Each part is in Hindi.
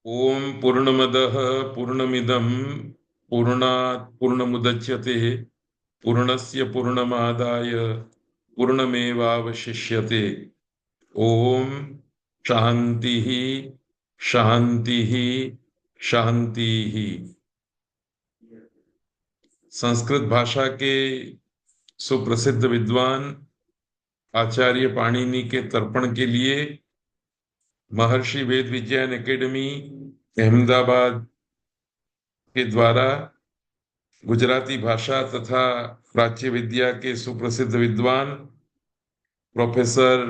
ओम पूर्णमदः पूर्णमिदं पूर्णात् पूर्णमुदच्यते पूर्णस्य पूर्णमादाय पूर्णमेवावशिष्यते। ओम शांति शांति शांति। संस्कृत भाषा के सुप्रसिद्ध विद्वान आचार्य पाणिनि के तर्पण के लिए महर्षि वेद विज्ञान एकेडमी अहमदाबाद के द्वारा गुजराती भाषा तथा प्राच्य विद्या के सुप्रसिद्ध विद्वान प्रोफेसर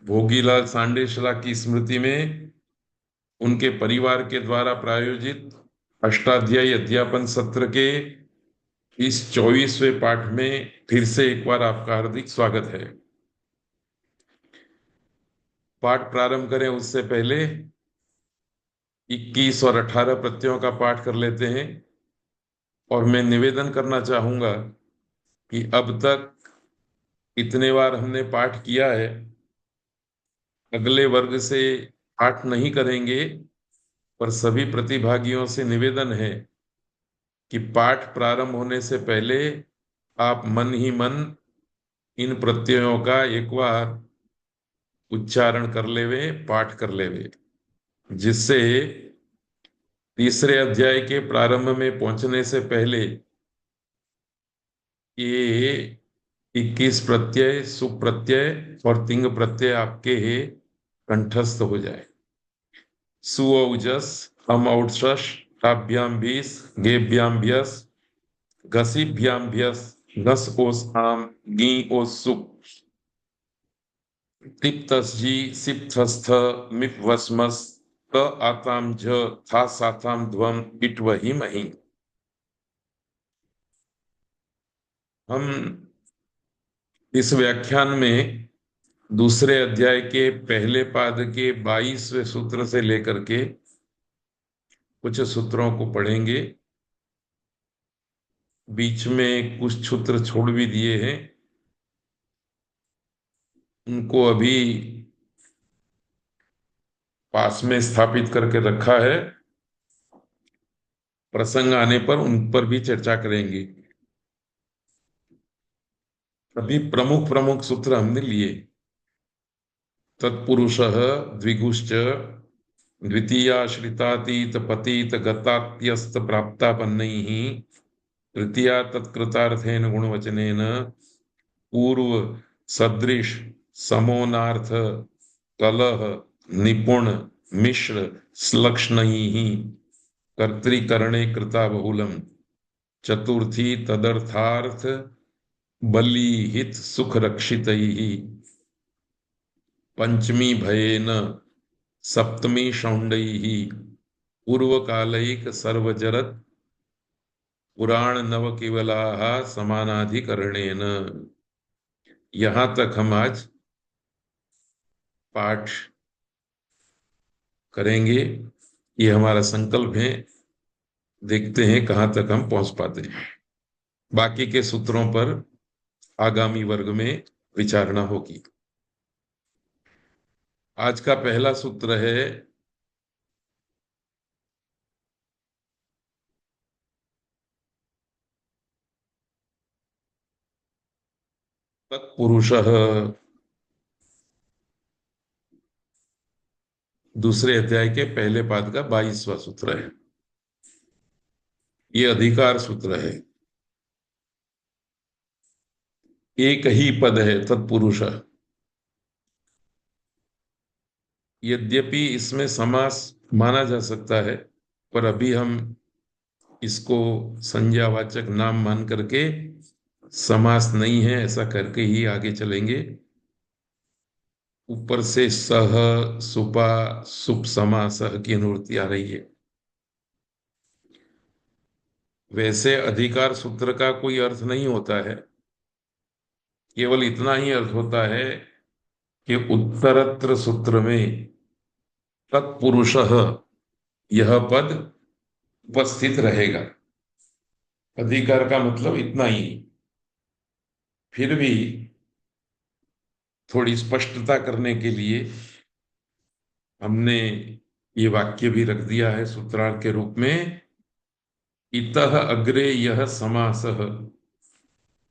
भोगीलाल सांडेशला की स्मृति में उनके परिवार के द्वारा प्रायोजित अष्टाध्यायी अध्यापन सत्र के इस 24वें पाठ में फिर से एक बार आपका हार्दिक स्वागत है। पाठ प्रारंभ करें उससे पहले 21 और 18 प्रत्ययों का पाठ कर लेते हैं। और मैं निवेदन करना चाहूंगा कि अब तक इतने बार हमने पाठ किया है, अगले वर्ग से पाठ नहीं करेंगे, पर सभी प्रतिभागियों से निवेदन है कि पाठ प्रारंभ होने से पहले आप मन ही मन इन प्रत्ययों का एक बार उच्चारण कर लेवे, पाठ कर लेवे, जिससे तीसरे अध्याय के प्रारंभ में पहुंचने से पहले ये 21 प्रत्यय सुप्रत्यय और तिंग प्रत्यय आपके कंठस्थ हो जाए। सुऔजस अमौजस ताभ्याम भीस गेभ्याम भ्यस घसीभ्याम भ्यस घस ओस आम गी ओस सुप तिप्तस्जी सिप्तस्थ मिप वस्मस क आताम झ था साताम ध्वम इट वही मही। हम इस व्याख्यान में दूसरे अध्याय के पहले पाद के 22वें सूत्र से लेकर के कुछ सूत्रों को पढ़ेंगे। बीच में कुछ सूत्र छोड़ भी दिए हैं, उनको अभी पास में स्थापित करके रखा है। प्रसंग आने पर उन पर भी चर्चा करेंगे। अभी प्रमुख प्रमुख सूत्र हमने लिए। तत्पुरुषः द्विगुश्च द्वितीयाश्रितातीत पतित गतात्यस्त प्राप्तापन्नैः तृतीया तत्कृतार्थेन गुणवचनेन पूर्व सदृश समोनार्थ कलह निपुण मिश्र श्लक्ष्णैः कर्तृकरणे कृता बहुलम चतुर्थी तदर्थार्थ बली हित सुख रक्षितैः पंचमी भयेन सप्तमी शौण्डैः पूर्वकालैक सर्वजरत पुराण नव केवलाः समानाधिकरणेन। यहां तक हम आज पाठ करेंगे, ये हमारा संकल्प है। देखते हैं कहां तक हम पहुंच पाते हैं। बाकी के सूत्रों पर आगामी वर्ग में विचारणा होगी। आज का पहला सूत्र है तत्पुरुषः। दूसरे अध्याय के पहले पाद का 22वां सूत्र है। ये अधिकार सूत्र है। एक ही पद है तत्पुरुष। यद्यपि इसमें समास माना जा सकता है, पर अभी हम इसको संज्ञावाचक नाम मान करके समास नहीं है ऐसा करके ही आगे चलेंगे। ऊपर से सह सुपा सुप समासह की अनुवृत्ति आ रही है। वैसे अधिकार सूत्र का कोई अर्थ नहीं होता है, केवल इतना ही अर्थ होता है कि उत्तरत्र सूत्र में तत्पुरुषः यह पद उपस्थित रहेगा। अधिकार का मतलब इतना ही। फिर भी थोड़ी स्पष्टता करने के लिए हमने ये वाक्य भी रख दिया है सूत्रार्थ के रूप में। इतः अग्रे यह समासः,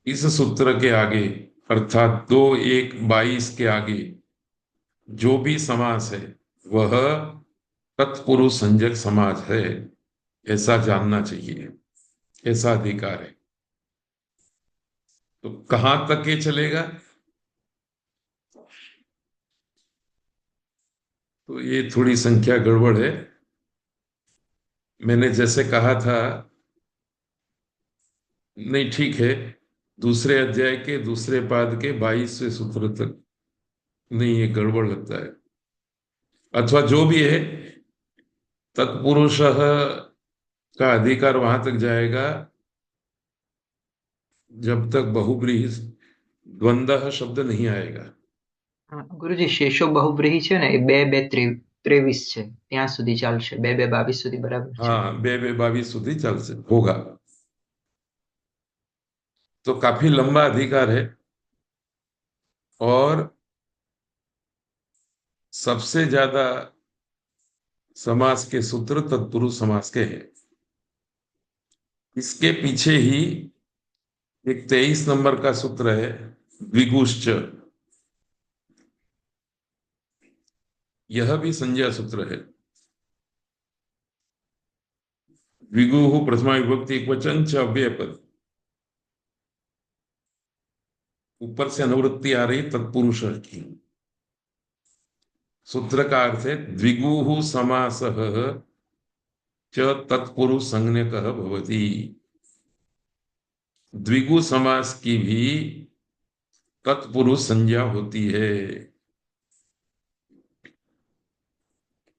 इस सूत्र के आगे अर्थात 2-1-22 के आगे जो भी समास है वह तत्पुरुष संज्ञक समास है, ऐसा जानना चाहिए, ऐसा अधिकार है। तो कहां तक ये चलेगा? तो ये थोड़ी संख्या गड़बड़ है। मैंने जैसे कहा था, नहीं ठीक है, दूसरे अध्याय के दूसरे पाद के 22वें सूत्र तक। नहीं, ये गड़बड़ लगता है। अथवा जो भी है, तत्पुरुष का अधिकार वहां तक जाएगा जब तक बहुब्रीहि द्वंद्व शब्द नहीं आएगा। ગુરુજી શેષો બહુવ્રીહી છે ને એ 2-2-23 છે, ત્યાં સુધી ચાલશે. 2-2-22 સુધી બરાબર છે. हाँ, 2-2-22 સુધી ચાલશે होगा। तो काफी लंबा अधिकार है और सबसे ज्यादा समास के सूत्र तत्पुरुष समास के हैं। इसके पीछे ही एक 23 नंबर का सूत्र है द्विगुश्च। यह भी संज्ञा सूत्र है। द्विगु प्रथमा विभक्ति एकवचन च अव्यय पद, ऊपर से अनुवृत्ति आ रही तत्पुरुष की। सूत्र का अर्थ है द्विगु समासः च तत्पुरुष संज्ञकः भवति। द्विगु समास की भी तत्पुरुष संज्ञा होती है।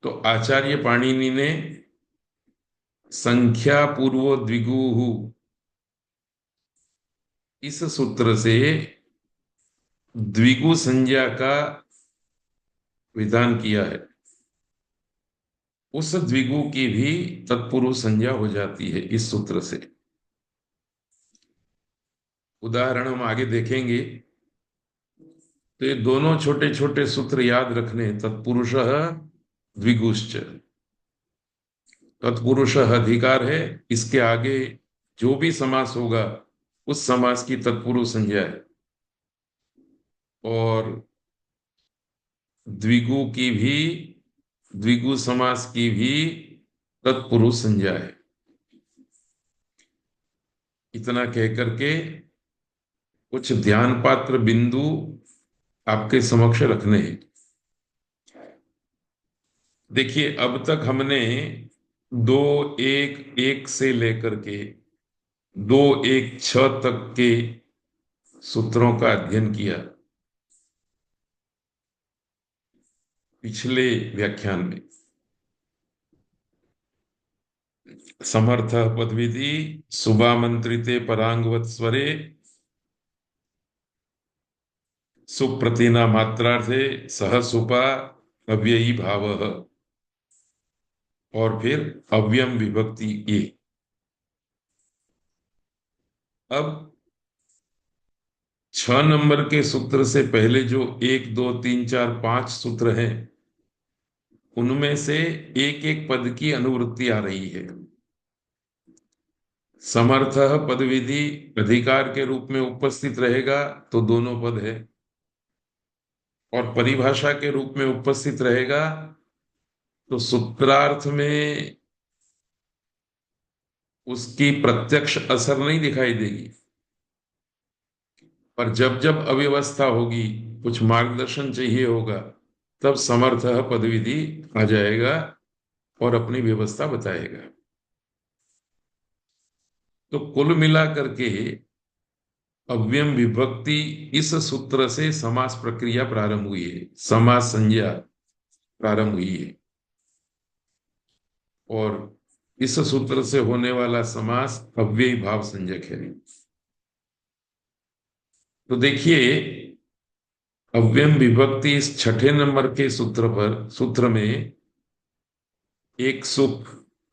तो आचार्य पाणिनि ने संख्या पूर्व द्विगु इस सूत्र से द्विगु संज्ञा का विधान किया है। उस द्विगु की भी तत्पुरुष संज्ञा हो जाती है इस सूत्र से। उदाहरण हम आगे देखेंगे। तो ये दोनों छोटे छोटे सूत्र याद रखने, तत्पुरुष द्विगुश्च। तत्पुरुष अधिकार है, इसके आगे जो भी समास होगा उस समास की तत्पुरुष संज्ञा है। और द्विगु की भी, द्विगु समास की भी तत्पुरुष संज्ञा है। इतना कह करके कुछ ध्यान पात्र बिंदु आपके समक्ष रखने हैं। देखिए, अब तक हमने 2-1-1 से लेकर के 2-1-6 तक के सूत्रों का अध्ययन किया पिछले व्याख्यान में। समर्थ पदविधि शुभामंत्रिते परांगवत स्वरे सुप्रतिना मात्रार्थे सह सुपा अव्ययी भाव, और फिर अव्यम विभक्ति ये। अब 6 नंबर के सूत्र से पहले जो 1-2-3-4-5 सूत्र हैं, उनमें से एक एक पद की अनुवृत्ति आ रही है। समर्थ पद विधि अधिकार के रूप में उपस्थित रहेगा तो दोनों पद है, और परिभाषा के रूप में उपस्थित रहेगा तो सूत्रार्थ में उसकी प्रत्यक्ष असर नहीं दिखाई देगी। पर जब जब अव्यवस्था होगी, कुछ मार्गदर्शन चाहिए होगा, तब समर्थ पद विधि आ जाएगा और अपनी व्यवस्था बताएगा। तो कुल मिलाकर के अव्यम विभक्ति इस सूत्र से समास प्रक्रिया प्रारंभ हुई है, समास संज्ञा प्रारंभ हुई है। और इस सूत्र से होने वाला समास अव्ययी भाव संज्ञक है। तो देखिए, अव्यम विभक्ति इस 6ठे नंबर के सूत्र में एक सुप,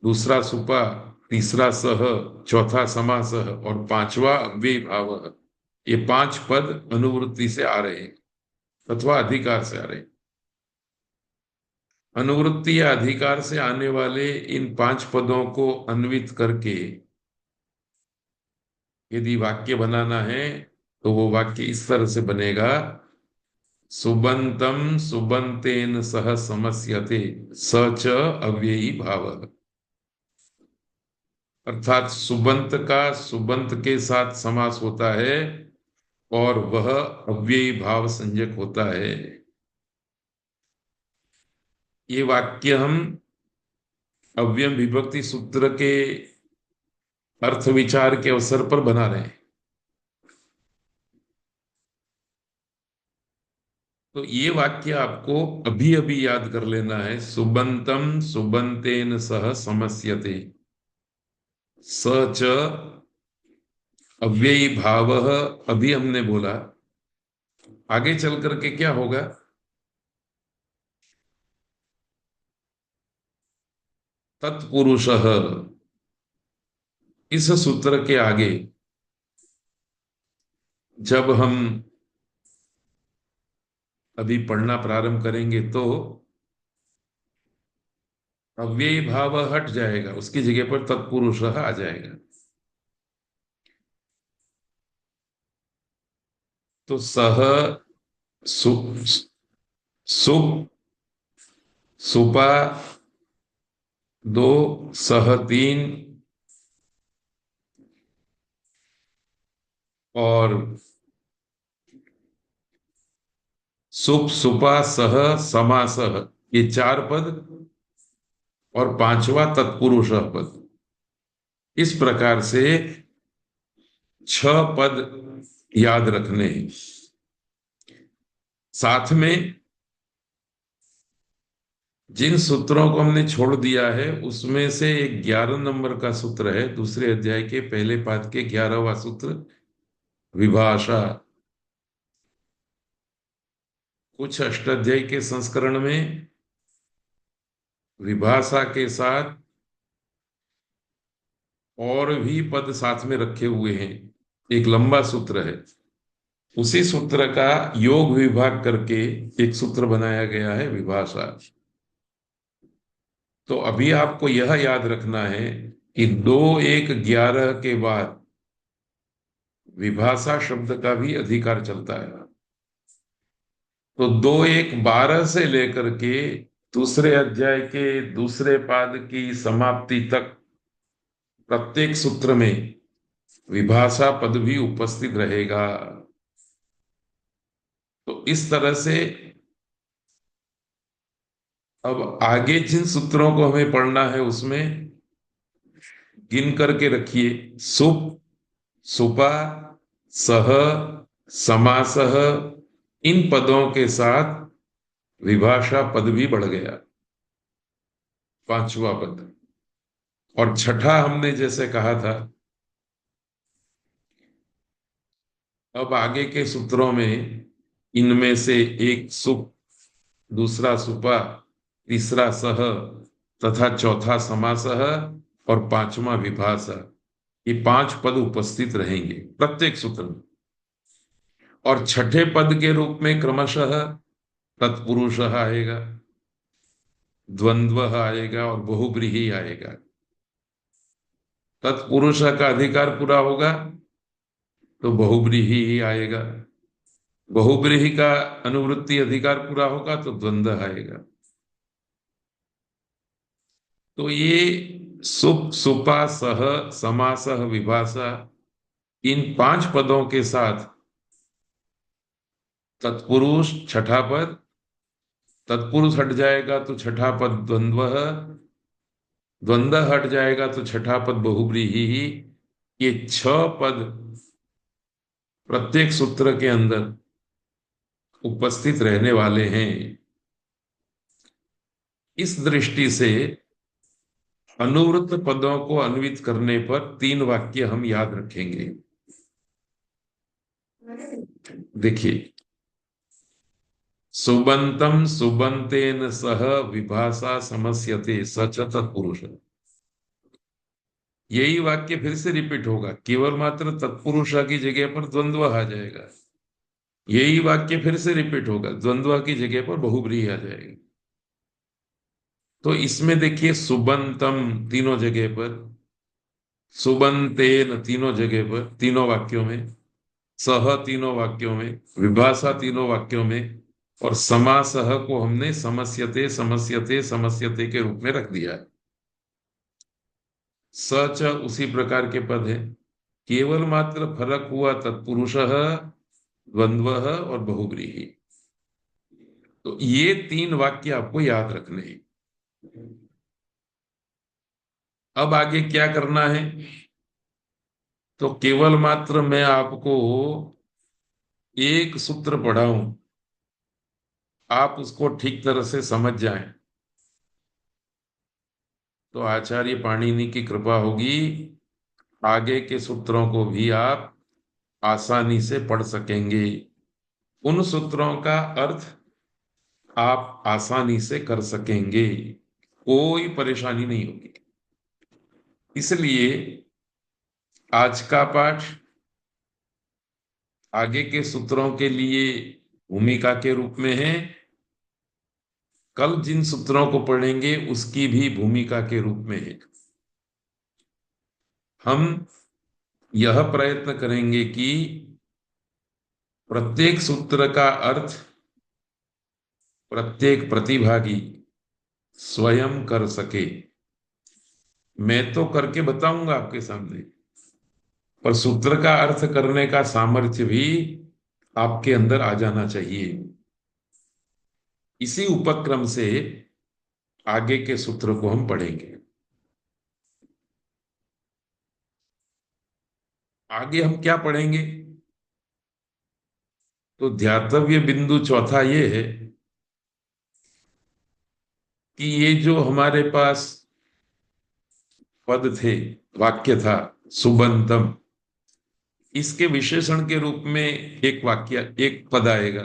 दूसरा सुपा, तीसरा सह, चौथा समासः और पांचवा अव्ययी भाव, ये 5 पद अनुवृत्ति से आ रहे हैं अथवा अधिकार से आ रहे हैं। अनुवृत्ति या अधिकार से आने वाले इन 5 पदों को अन्वित करके यदि वाक्य बनाना है तो वो वाक्य इस तरह से बनेगा। सुबंतम सुबंतेन सह समस्यते स च अव्ययी भाव। अर्थात सुबंत का सुबंत के साथ समास होता है और वह अव्ययी भाव संज्ञक होता है। ये वाक्य हम अव्यय विभक्ति सूत्र के अर्थ विचार के अवसर पर बना रहे हैं। तो ये वाक्य आपको अभी अभी याद कर लेना है। सुबंतम सुबंतेन सह समस्यते स च अव्ययी भाव। अभी हमने बोला, आगे चल करके क्या होगा? तत्पुरुष। इस सूत्र के आगे जब हम अभी पढ़ना प्रारंभ करेंगे तो अव्ययी भाव हट जाएगा, उसकी जगह पर तत्पुरुष आ जाएगा। तो सह सु, सु सुपा दो सह तीन और सुप सुपा सह समासह, ये 4 पद और 5वां तत्पुरुष पद। इस प्रकार से 6 पद याद रखने हैं। साथ में जिन सूत्रों को हमने छोड़ दिया है उसमें से एक 11 नंबर का सूत्र है, दूसरे अध्याय के पहले पाद के 11वां सूत्र, विभाषा। कुछ अष्टाध्यायी के संस्करण में विभाषा के साथ और भी पद साथ में रखे हुए हैं, एक लंबा सूत्र है। उसी सूत्र का योग विभाग करके एक सूत्र बनाया गया है, विभाषा। तो अभी आपको यह याद रखना है कि 2 1 11 के बाद विभाषा शब्द का भी अधिकार चलता है। तो 2 1 12 से लेकर के दूसरे अध्याय के दूसरे पाद की समाप्ति तक प्रत्येक सूत्र में विभाषा पद भी उपस्थित रहेगा। तो इस तरह से अब आगे जिन सूत्रों को हमें पढ़ना है उसमें गिन करके रखिए। सुप सुपा सह समासह, इन पदों के साथ विभाषा पद भी बढ़ गया, 5वां पद। और छठा हमने जैसे कहा था, अब आगे के सूत्रों में इनमें से एक सुप, दूसरा सुपा, तीसरा सह तथा चौथा समासह और 5वां विभाषा, ये 5 पद उपस्थित रहेंगे प्रत्येक सूत्र में। और छठे पद के रूप में क्रमशः तत्पुरुष आएगा, द्वंद्व आएगा और बहुब्रीहि आएगा। तत्पुरुष का अधिकार पूरा होगा तो बहुब्रीहि ही आएगा, बहुब्रीहि का अनुवृत्ति अधिकार पूरा होगा तो द्वंद्व आएगा। तो ये सुप सुपा सह समासह विभाषा, इन 5 पदों के साथ तत्पुरुष छठा पद, तत्पुरुष हट जाएगा तो छठा पद द्वंद्व, द्वंद्व हट जाएगा तो छठा पद बहुब्रीहि ही। ये 6 पद प्रत्येक सूत्र के अंदर उपस्थित रहने वाले हैं। इस दृष्टि से अनुवृत्त पदों को अन्वित करने पर 3 वाक्य हम याद रखेंगे। देखिए, सुबंतम सुबंतेन सह विभाषा समस्यते सच तत्पुरुष, यही वाक्य फिर से रिपीट होगा, केवल मात्र तत्पुरुषा की जगह पर द्वंद्व आ जाएगा। यही वाक्य फिर से रिपीट होगा, द्वंद्व की जगह पर बहुब्रीहि आ जाएगी। तो इसमें देखिए सुबंतम तीनों जगह पर, सुबंतेन तीनों जगह पर, तीनों वाक्यों में, सह तीनों वाक्यों में, विभाषा तीनों वाक्यों में, और समासह को हमने समस्यते समस्यते समस्यते के रूप में रख दिया है। सच उसी प्रकार के पद है, केवल मात्र फर्क हुआ तत्पुरुष, द्वंद्व और बहुव्रीहि। तो ये तीन वाक्य आपको याद रखने हैं। अब आगे क्या करना है? तो केवल मात्र मैं आपको एक सूत्र पढ़ाऊं, आप उसको ठीक तरह से समझ जाएं, तो आचार्य पाणिनि की कृपा होगी, आगे के सूत्रों को भी आप आसानी से पढ़ सकेंगे। उन सूत्रों का अर्थ आप आसानी से कर सकेंगे, कोई परेशानी नहीं होगी। इसलिए आज का पाठ आगे के सूत्रों के लिए भूमिका के रूप में है, कल जिन सूत्रों को पढ़ेंगे उसकी भी भूमिका के रूप में है। हम यह प्रयत्न करेंगे कि प्रत्येक सूत्र का अर्थ प्रत्येक प्रतिभागी स्वयं कर सके। मैं तो करके बताऊंगा आपके सामने, पर सूत्र का अर्थ करने का सामर्थ्य भी आपके अंदर आ जाना चाहिए। इसी उपक्रम से आगे के सूत्र को हम पढ़ेंगे। आगे हम क्या पढ़ेंगे? तो ध्यातव्य बिंदु चौथा ये है कि ये जो हमारे पास पद थे, वाक्य था सुबंतम, इसके विशेषण के रूप में एक वाक्य, एक पद आएगा।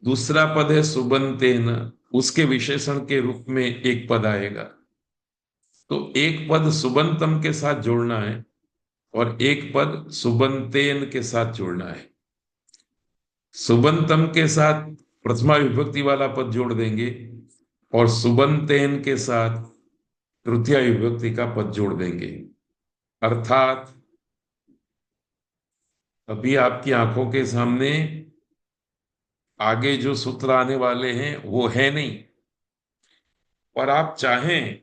दूसरा पद है सुबंतेन, उसके विशेषण के रूप में एक पद आएगा। तो एक पद सुबंतम के साथ जोड़ना है और एक पद सुबंतेन के साथ जोड़ना है। सुबंतम के साथ प्रथमा विभक्ति वाला पद जोड़ देंगे और सुबंतेन के साथ तृतीया विभक्ति का पद जोड़ देंगे। अर्थात अभी आपकी आंखों के सामने आगे जो सूत्र आने वाले हैं वो है नहीं, और आप चाहें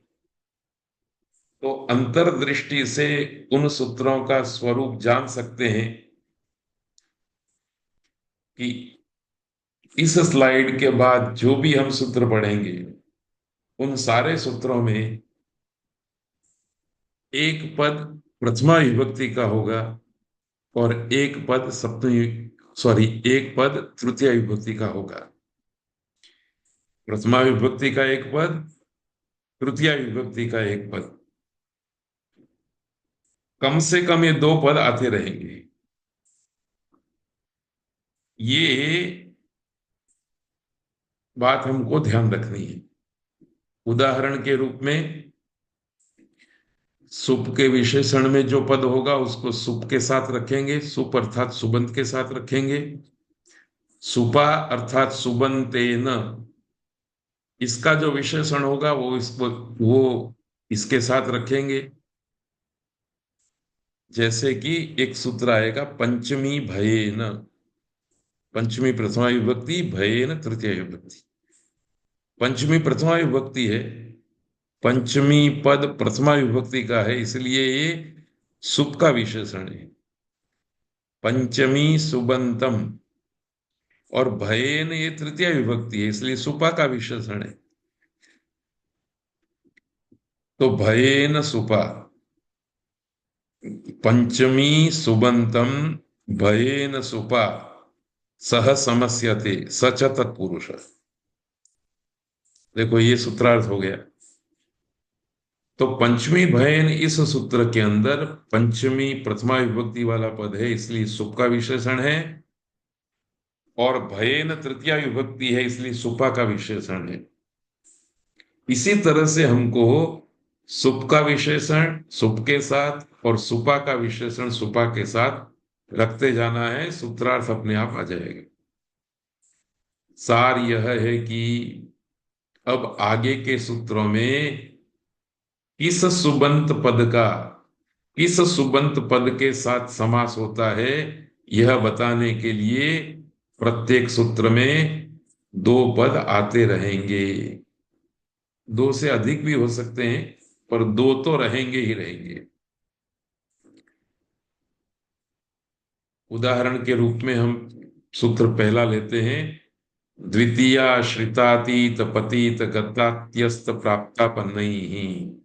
तो अंतर्दृष्टि से उन सूत्रों का स्वरूप जान सकते हैं कि इस स्लाइड के बाद जो भी हम सूत्र पढ़ेंगे उन सारे सूत्रों में एक पद प्रथमा विभक्ति का होगा और एक पद सप्तमी, सॉरी, एक पद तृतीय विभक्ति का होगा। प्रथमा विभक्ति का एक पद, तृतीय विभक्ति का एक पद, कम से कम ये दो पद आते रहेंगे। ये बात हमको ध्यान रखनी है। उदाहरण के रूप में सुप के विशेषण में जो पद होगा उसको सुप के साथ रखेंगे, सुप अर्थात सुबंत के साथ रखेंगे। सुपा अर्थात सुबंतेन, इसका जो विशेषण होगा वो इसके साथ रखेंगे। जैसे कि एक सूत्र आएगा पंचमी भयेन, पंचमी प्रथमा विभक्ति, भयेन तृतीय विभक्ति। पंचमी प्रथमा विभक्ति है, पंचमी पद प्रथमा विभक्ति का है, इसलिए ये सुप का विशेषण है, पंचमी सुबंतम। और भयेन ये तृतीय विभक्ति है, इसलिए सुपा का विशेषण है, तो भयेन सुपा, पंचमी सुबंतम भयेन सुपा सह समस्यते सच तत्पुरुष। देखो ये सूत्रार्थ हो गया। तो पंचमी भयन इस सूत्र के अंदर पंचमी प्रथमा विभक्ति वाला पद है, इसलिए सुप का विशेषण है, और भयन तृतीया विभक्ति है, इसलिए सुपा का विशेषण है। इसी तरह से हमको सुप का विशेषण सुप के साथ और सुपा का विशेषण सुपा के साथ रखते जाना है, सूत्रार्थ अपने आप आ जाएगा। सार यह है कि अब आगे के सूत्रों में किस सुबंत पद का किस सुबंत पद के साथ समास होता है, यह बताने के लिए प्रत्येक सूत्र में दो पद आते रहेंगे। दो से अधिक भी हो सकते हैं, पर दो तो रहेंगे ही रहेंगे। उदाहरण के रूप में हम सूत्र पहला लेते हैं। द्वितीया श्रितातीत पतित गतात्यस्त प्राप्तापन्नैः।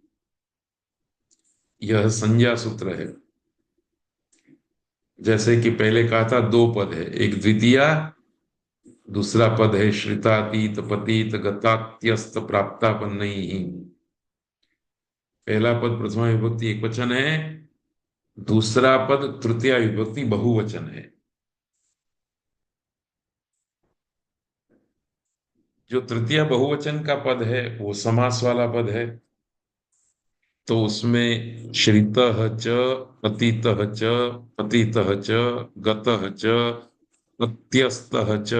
यह संज्ञा सूत्र है। जैसे कि पहले कहा था, दो पद है, एक द्वितीया, दूसरा पद है श्रितातीत पतित गतात्यस्त प्राप्तापन्नैः। पहला पद प्रथमा विभक्ति एक वचन है, दूसरा पद तृतीया विभक्ति बहुवचन है। जो तृतीय बहुवचन का पद है वो समास वाला पद है, तो उसमें श्रितः च पतितः च पतितः च गतः च प्रत्यस्तः च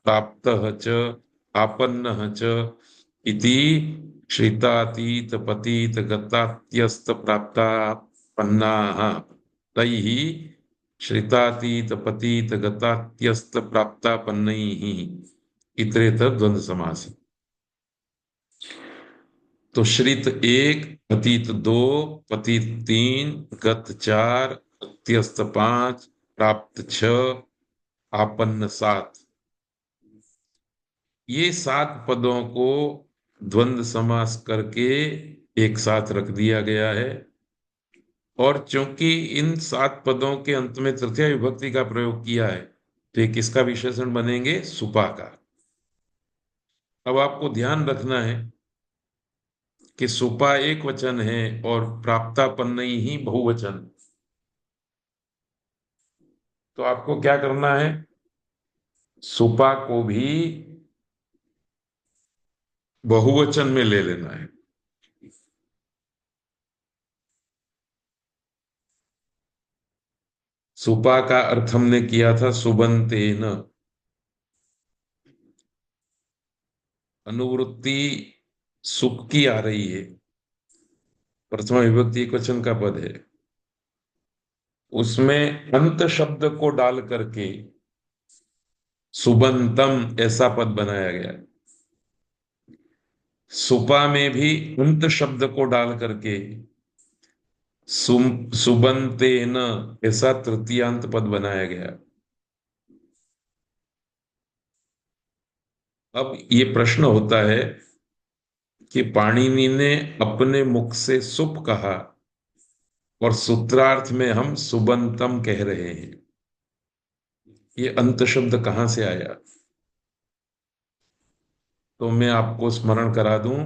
प्राप्तः च आपन्नः च इति श्रितातीत पतित गतात्यस्त प्राप्तापन्नाः तैः श्रितातीत पतित गतात्यस्त प्राप्तापन्नैः इतरेतर द्वंद्व समास। तो श्रित एक, पतित दो, पतित तीन, गत चार, प्रत्यस्त पांच, प्राप्त छह, आपन्न सात। ये सात पदों को द्वंद्व समास करके एक साथ रख दिया गया है। और चूंकि इन सात पदों के अंत में तृतीय विभक्ति का प्रयोग किया है, तो ये किसका विशेषण बनेंगे? सुपा का। अब आपको ध्यान रखना है कि सुपा एक वचन है और प्राप्तापन्नई ही बहुवचन। तो आपको क्या करना है? सुपा को भी बहुवचन में ले लेना है। सुपा का अर्थ हमने किया था सुबंतेन। अनुवृत्ति सुख की आ रही है, प्रथमा विभक्ति एक वचन का पद है, उसमें अंत शब्द को डाल करके सुबंतम ऐसा पद बनाया गया। सुपा में भी अंत शब्द को डाल करके सुबंतेन ऐसा तृतीयांत पद बनाया गया। अब ये प्रश्न होता है कि पाणिनि ने अपने मुख से सुप कहा और सूत्रार्थ में हम सुबंतम कह रहे हैं, ये अंत शब्द कहां से आया? तो मैं आपको स्मरण करा दूं,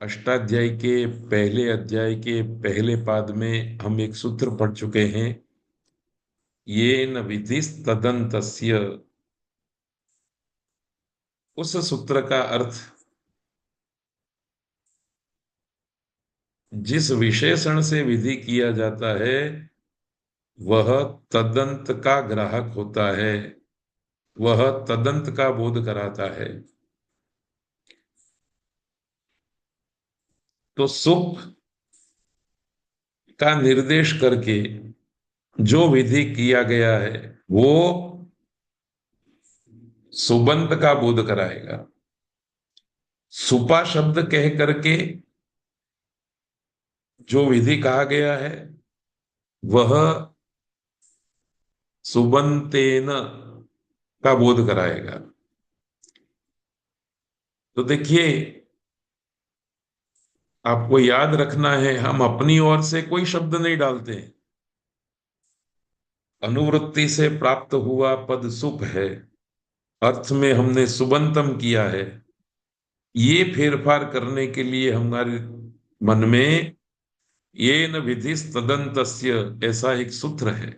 अष्टाध्यायी के पहले अध्याय के पहले पाद में हम एक सूत्र पढ़ चुके हैं, येन विधिस् तदन्तस्य। उस सूत्र का अर्थ जिस विशेषण से विधि किया जाता है वह तदंत का ग्राहक होता है, वह तदंत का बोध कराता है। तो सुप का निर्देश करके जो विधि किया गया है वो सुबंत का बोध कराएगा। सुपा शब्द कह करके जो विधि कहा गया है वह सुबंतेन का बोध कराएगा। तो देखिए, आपको याद रखना है, हम अपनी ओर से कोई शब्द नहीं डालते हैं। अनुवृत्ति से प्राप्त हुआ पद सुप है, अर्थ में हमने सुबंतम किया है। ये फेरफार करने के लिए हमारे मन में येन विधिस् तदन्तस्य ऐसा एक सूत्र है।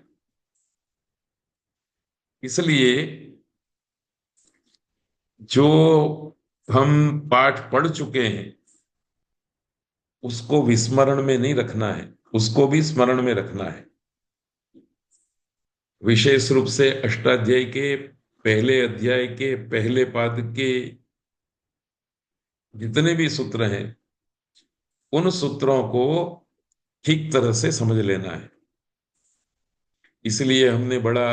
इसलिए जो हम पाठ पढ़ चुके हैं उसको विस्मरण में नहीं रखना है, उसको भी स्मरण में रखना है। विशेष रूप से अष्टाध्यायी के पहले अध्याय के पहले पाद के जितने भी सूत्र हैं, उन सूत्रों को ठीक तरह से समझ लेना है। इसलिए हमने बड़ा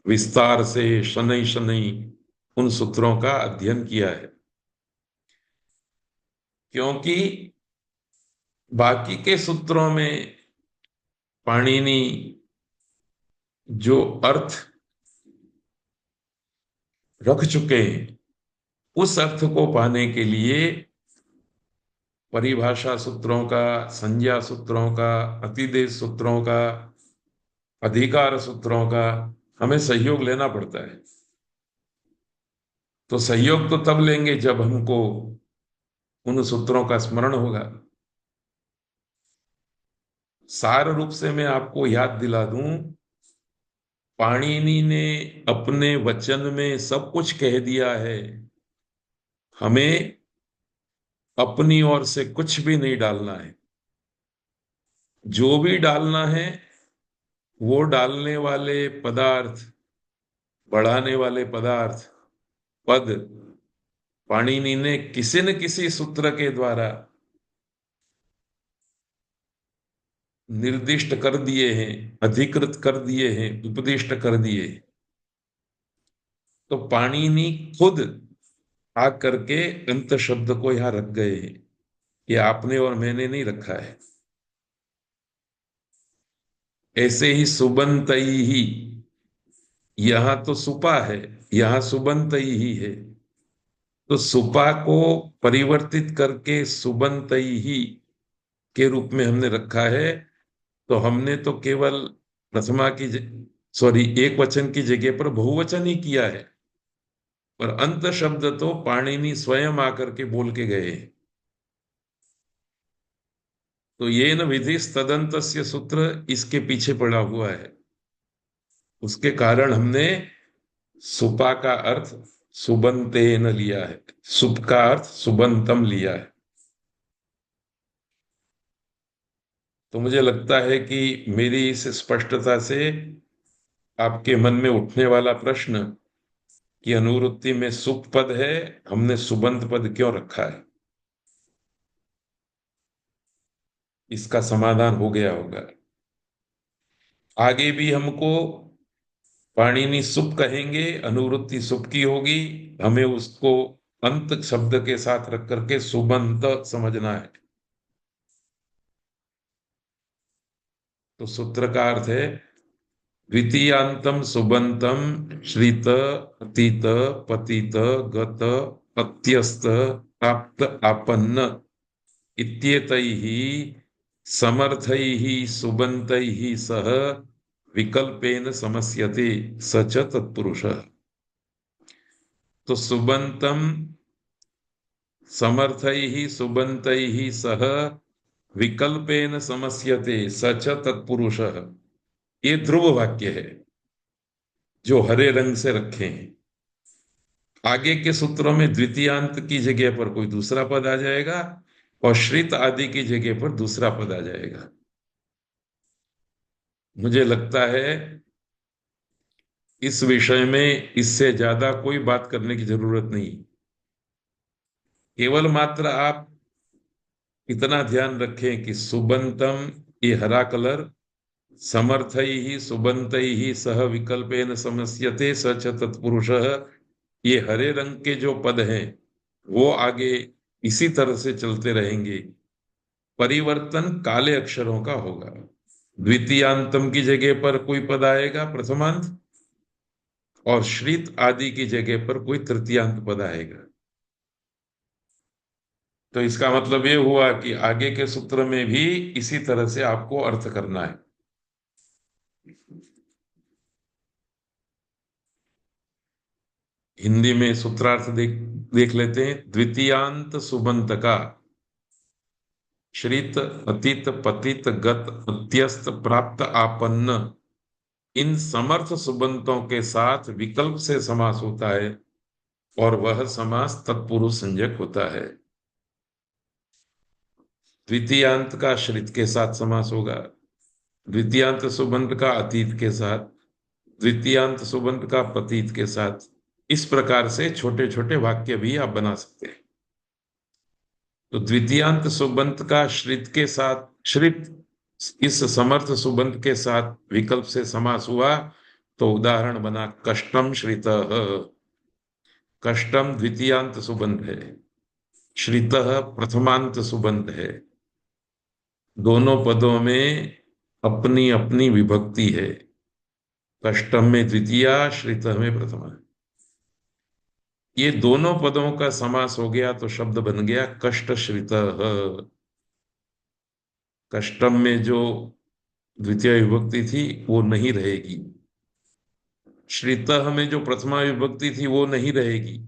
विस्तार से शनै शनै उन सूत्रों का अध्ययन किया है, क्योंकि बाकी के सूत्रों में पाणिनि जो अर्थ रख चुके हैं, उस अर्थ को पाने के लिए परिभाषा सूत्रों का, संज्ञा सूत्रों का, अतिदेश सूत्रों का, अधिकार सूत्रों का हमें सहयोग लेना पड़ता है। तो सहयोग तो तब लेंगे जब हमको उन सूत्रों का स्मरण होगा। सार रूप से मैं आपको याद दिला दूं, पाणिनि ने अपने वचन में सब कुछ कह दिया है। हमें अपनी ओर से कुछ भी नहीं डालना है। जो भी डालना है वो डालने वाले पदार्थ, बढ़ाने वाले पदार्थ, पद पाणिनि ने किसी न किसी सूत्र के द्वारा निर्दिष्ट कर दिए हैं, अधिकृत कर दिए हैं, उपदिष्ट कर दिए हैं। तो पाणिनि खुद आ करके अंत शब्द को यहां रख गए हैं। ये आपने और मैंने नहीं रखा है। ऐसे ही सुबंतई ही, यहां तो सुपा है, यहां सुबंतई ही है। तो सुपा को परिवर्तित करके सुबंतई ही के रूप में हमने रखा है। तो हमने तो केवल प्रथमा की सॉरी एक वचन की जगह पर बहुवचन ही किया है, और अंत शब्द तो पाणिनि स्वयं आकर के बोल के गए। तो ये न विधि तदंतस्य सूत्र इसके पीछे पड़ा हुआ है। उसके कारण हमने सुपा का अर्थ सुबंतेन लिया है, सुप का अर्थ सुबंतम लिया है। तो मुझे लगता है कि मेरी इस स्पष्टता से आपके मन में उठने वाला प्रश्न कि अनुवृत्ति में सुप पद है, हमने सुबंत पद क्यों रखा है, इसका समाधान हो गया होगा। आगे भी हमको पाणिनि सुप कहेंगे, अनुवृत्ति सुप की होगी, हमें उसको अंत शब्द के साथ रख करके सुबंत समझना है। तो सूत्र का अर्थ है द्वितीयांतम सुबंतम श्रित अतीत पतित गत अत्यस्त प्राप्त आपन्न इत्येतैः समर्थैः सुबन्तैः सह विकल्पेन समस्यते स च तत्पुरुषः। तो सुबंतम समर्थैः सुबन्तैः सह विकल्पेन समस्यते स च तत्पुरुषः, ये ध्रुव वाक्य है जो हरे रंग से रखे हैं। आगे के सूत्रों में द्वितीयांत की जगह पर कोई दूसरा पद आ जाएगा और श्रित आदि की जगह पर दूसरा पद आ जाएगा। मुझे लगता है इस विषय में इससे ज्यादा कोई बात करने की जरूरत नहीं। केवल मात्र आप इतना ध्यान रखें कि सुबंतम, ये हरा कलर, समर्थई ही सुबंतई ही सह विकल्पेन समस्यते स च तत्पुरुषः, ये हरे रंग के जो पद हैं वो आगे इसी तरह से चलते रहेंगे। परिवर्तन काले अक्षरों का होगा। द्वितीयांतम की जगह पर कोई पद आएगा प्रथमांत, और श्रित आदि की जगह पर कोई तृतीयांत पद आएगा। तो इसका मतलब ये हुआ कि आगे के सूत्र में भी इसी तरह से आपको अर्थ करना है। हिंदी में सूत्रार्थ देख लेते हैं। द्वितीयांत सुबंत का श्रित अतीत पतित गत अत्यस्त प्राप्त आपन्न, इन समर्थ सुबंतों के साथ विकल्प से समास होता है और वह समास तत्पुरुष संज्ञक होता है। द्वितीयांत का श्रित के साथ समास होगा, द्वितीयांत सुबंत का अतीत के साथ, द्वितीयांत सुबंत का पतित के साथ, इस प्रकार से छोटे छोटे वाक्य भी आप बना सकते हैं। तो द्वितीयांत सुबंत का श्रित के साथ, श्रित इस समर्थ सुबंत के साथ विकल्प से समास हुआ, तो उदाहरण बना कष्टम श्रितः। कष्टम द्वितीयांत सुबंत है, श्रितः प्रथमांत सुबंत है। दोनों पदों में अपनी अपनी विभक्ति है। कष्टम में द्वितीया, श्रितः में प्रथमा। ये दोनों पदों का समास हो गया तो शब्द बन गया कष्ट श्रितः। कष्टम में जो द्वितीय विभक्ति थी वो नहीं रहेगी, श्रितः में जो प्रथमा विभक्ति थी वो नहीं रहेगी।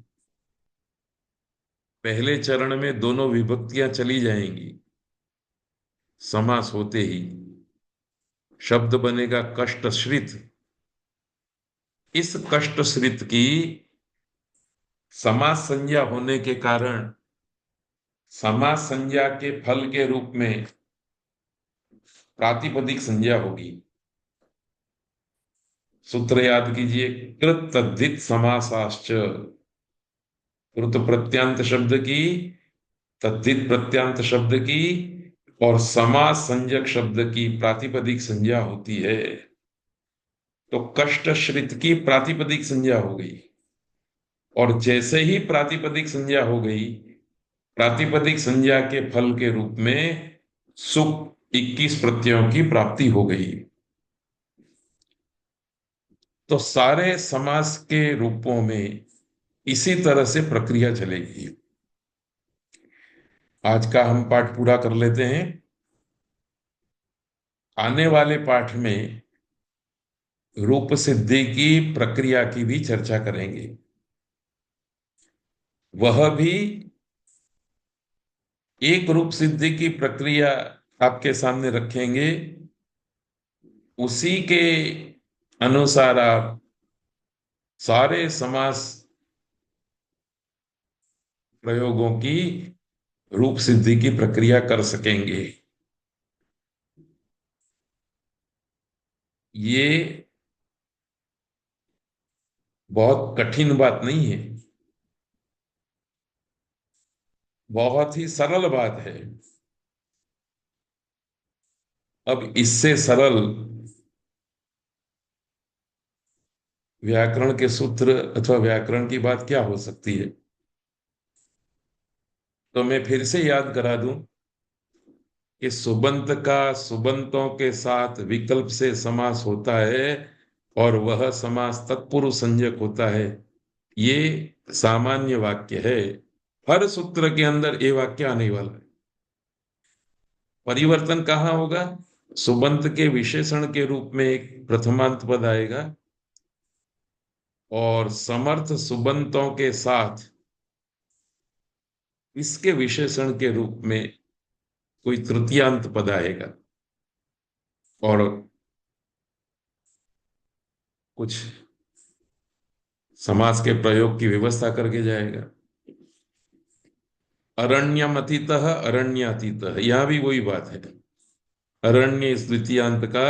पहले चरण में दोनों विभक्तियां चली जाएंगी, समास होते ही शब्द बनेगा कष्टश्रित। इस कष्टश्रित की समास संज्ञा होने के कारण समास संज्ञा के फल के रूप में प्रातिपदिक संज्ञा होगी। सूत्र याद कीजिए, कृत तद्धित समासाश्च। कृत प्रत्यांत शब्द की, तद्धित प्रत्यांत शब्द की और समास संज्ञक शब्द की प्रातिपदिक संज्ञा होती है। तो कष्टश्रित की प्रातिपदिक संज्ञा हो गई, और जैसे ही प्रातिपदिक संज्ञा हो गई, प्रातिपदिक संज्ञा के फल के रूप में सुख 21 प्रत्ययों की प्राप्ति हो गई। तो सारे समास के रूपों में इसी तरह से प्रक्रिया चलेगी। आज का हम पाठ पूरा कर लेते हैं। आने वाले पाठ में रूप सिद्धि की प्रक्रिया की भी चर्चा करेंगे। वह भी एक रूप सिद्धि की प्रक्रिया आपके सामने रखेंगे, उसी के अनुसार आप सारे समास प्रयोगों की रूप सिद्धि की प्रक्रिया कर सकेंगे। ये बहुत कठिन बात नहीं है, बहुत ही सरल बात है। अब इससे सरल व्याकरण के सूत्र अथवा व्याकरण की बात क्या हो सकती है। तो मैं फिर से याद करा दूं कि सुबंत का सुबंतों के साथ विकल्प से समास होता है, और वह समास तत्पुरुष संज्ञक होता है। ये सामान्य वाक्य है। हर सूत्र के अंदर ये वाक्य आने वाला है। परिवर्तन कहाँ होगा? सुबंत के विशेषण के रूप में एक प्रथमांत पद आएगा, और समर्थ सुबंतों के साथ इसके विशेषण के रूप में कोई तृतीयांत पद आएगा, और कुछ समास के प्रयोग की व्यवस्था करके जाएगा। अरण्यमतीतः अरण्यातीतः, यहां भी वही बात है। अरण्य इस द्वितीयांत का,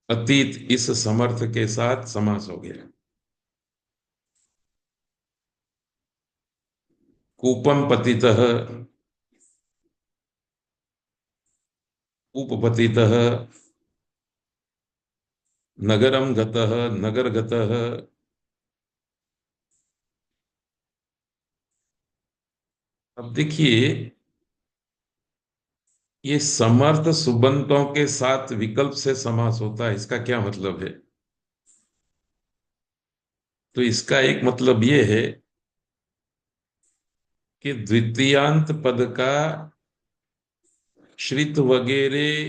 अतीत इस समर्थ के साथ समास हो गया। कूपम पतितः, उपपतितः, नगरम गतः, नगर गतः। अब देखिए, ये समर्थ सुबंतों के साथ विकल्प से समास होता है, इसका क्या मतलब है? तो इसका एक मतलब ये है कि द्वितीयांत पद का श्रित वगैरह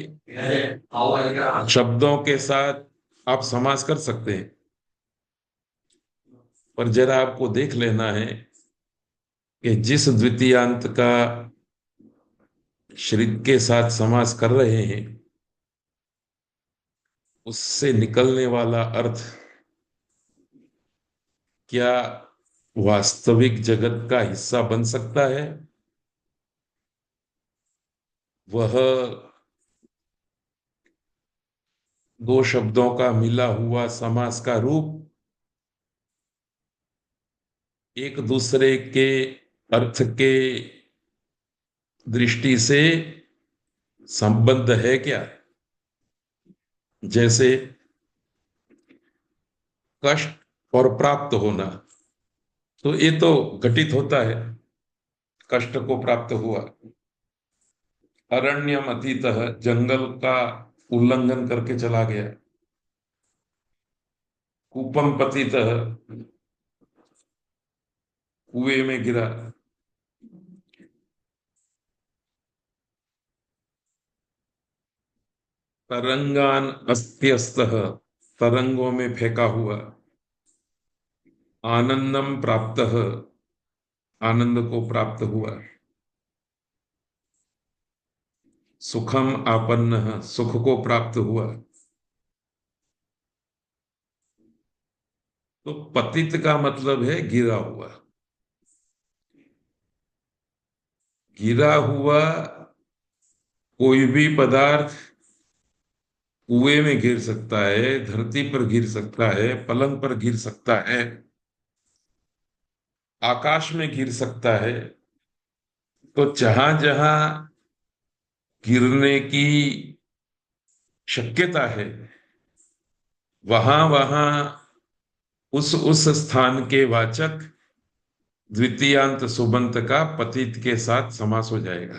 शब्दों के साथ आप समास कर सकते हैं, पर जरा आपको देख लेना है कि जिस द्वितीयांत का श्रित के साथ समास कर रहे हैं, उससे निकलने वाला अर्थ क्या वास्तविक जगत का हिस्सा बन सकता है? वह दो शब्दों का मिला हुआ समास का रूप एक दूसरे के अर्थ के दृष्टि से संबद्ध है क्या? जैसे कष्ट और प्राप्त होना, तो ये तो घटित होता है। कष्ट को प्राप्त हुआ, अरण्यम अतीतः, जंगल का उल्लंघन करके चला गया। कूपम पतितः, कुएं में गिरा। तरंगान अस्त्यस्तः, तरंगों में फेंका हुआ। आनंदम प्राप्त, आनंद को प्राप्त हुआ। सुखम आपन्न, सुख को प्राप्त हुआ। तो पतित का मतलब है गिरा हुआ। गिरा हुआ कोई भी पदार्थ कुएं में गिर सकता है, धरती पर गिर सकता है, पलंग पर गिर सकता है, आकाश में गिर सकता है। तो जहां जहां गिरने की शक्यता है, वहां वहां उस स्थान के वाचक द्वितीयांत सुबंत का पतित के साथ समास हो जाएगा।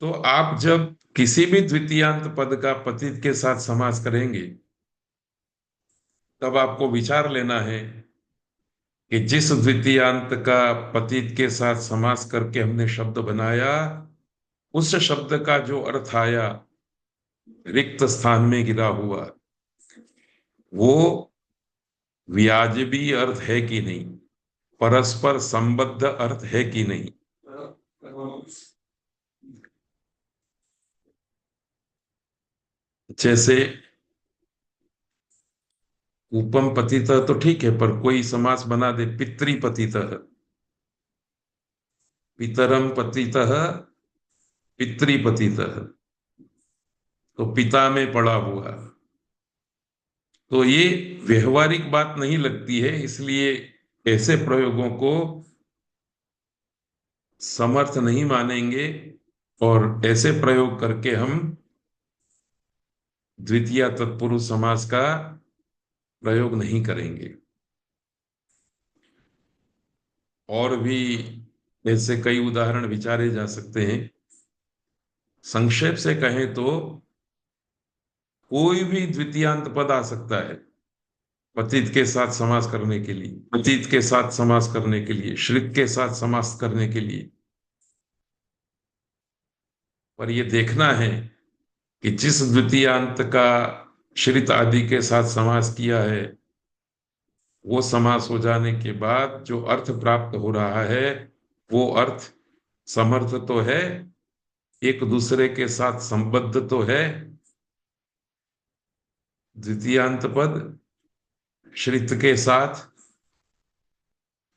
तो आप जब किसी भी द्वितीयांत पद का पतित के साथ समास करेंगे, तब आपको विचार लेना है कि जिस द्वितीयांत का पतित के साथ समास करके हमने शब्द बनाया, उस शब्द का जो अर्थ आया रिक्त स्थान में गिरा हुआ, वो व्याजबी अर्थ है कि नहीं, परस्पर संबद्ध अर्थ है कि नहीं। जैसे उपम पतितः तो ठीक है, पर कोई समास बना दे पितृ पतितः, पितरम पतितः, पितृ पतितः, तो पिता में पड़ा हुआ। तो ये व्यवहारिक बात नहीं लगती है, इसलिए ऐसे प्रयोगों को समर्थ नहीं मानेंगे, और ऐसे प्रयोग करके हम द्वितीय तत्पुरुष समास का प्रयोग नहीं करेंगे। और भी ऐसे कई उदाहरण विचारे जा सकते हैं। संक्षेप से कहें तो कोई भी द्वितीयांत पद आ सकता है पतित के साथ समास करने के लिए, पतित के साथ समास करने के लिए, श्रित के साथ समास करने के लिए। पर यह देखना है कि जिस द्वितीयांत का श्रित आदि के साथ समास किया है, वो समास हो जाने के बाद जो अर्थ प्राप्त हो रहा है, वो अर्थ समर्थ तो है, एक दूसरे के साथ संबद्ध तो है। द्वितीयांत पद श्रित के साथ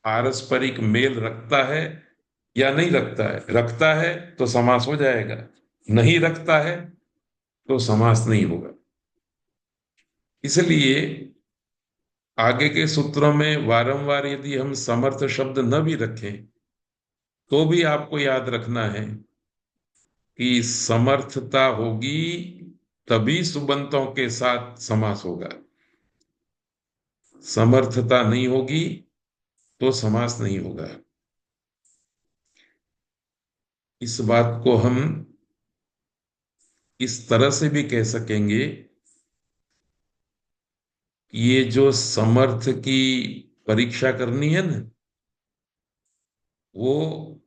पारस्परिक मेल रखता है या नहीं रखता है? रखता है तो समास हो जाएगा, नहीं रखता है तो समास नहीं होगा। इसलिए आगे के सूत्रों में वारंवार यदि हम समर्थ शब्द न भी रखें, तो भी आपको याद रखना है कि समर्थता होगी तभी सुबंतों के साथ समास होगा। समर्थता नहीं होगी तो समास नहीं होगा। इस बात को हम इस तरह से भी कह सकेंगे कि ये जो समर्थ की परीक्षा करनी है ना, वो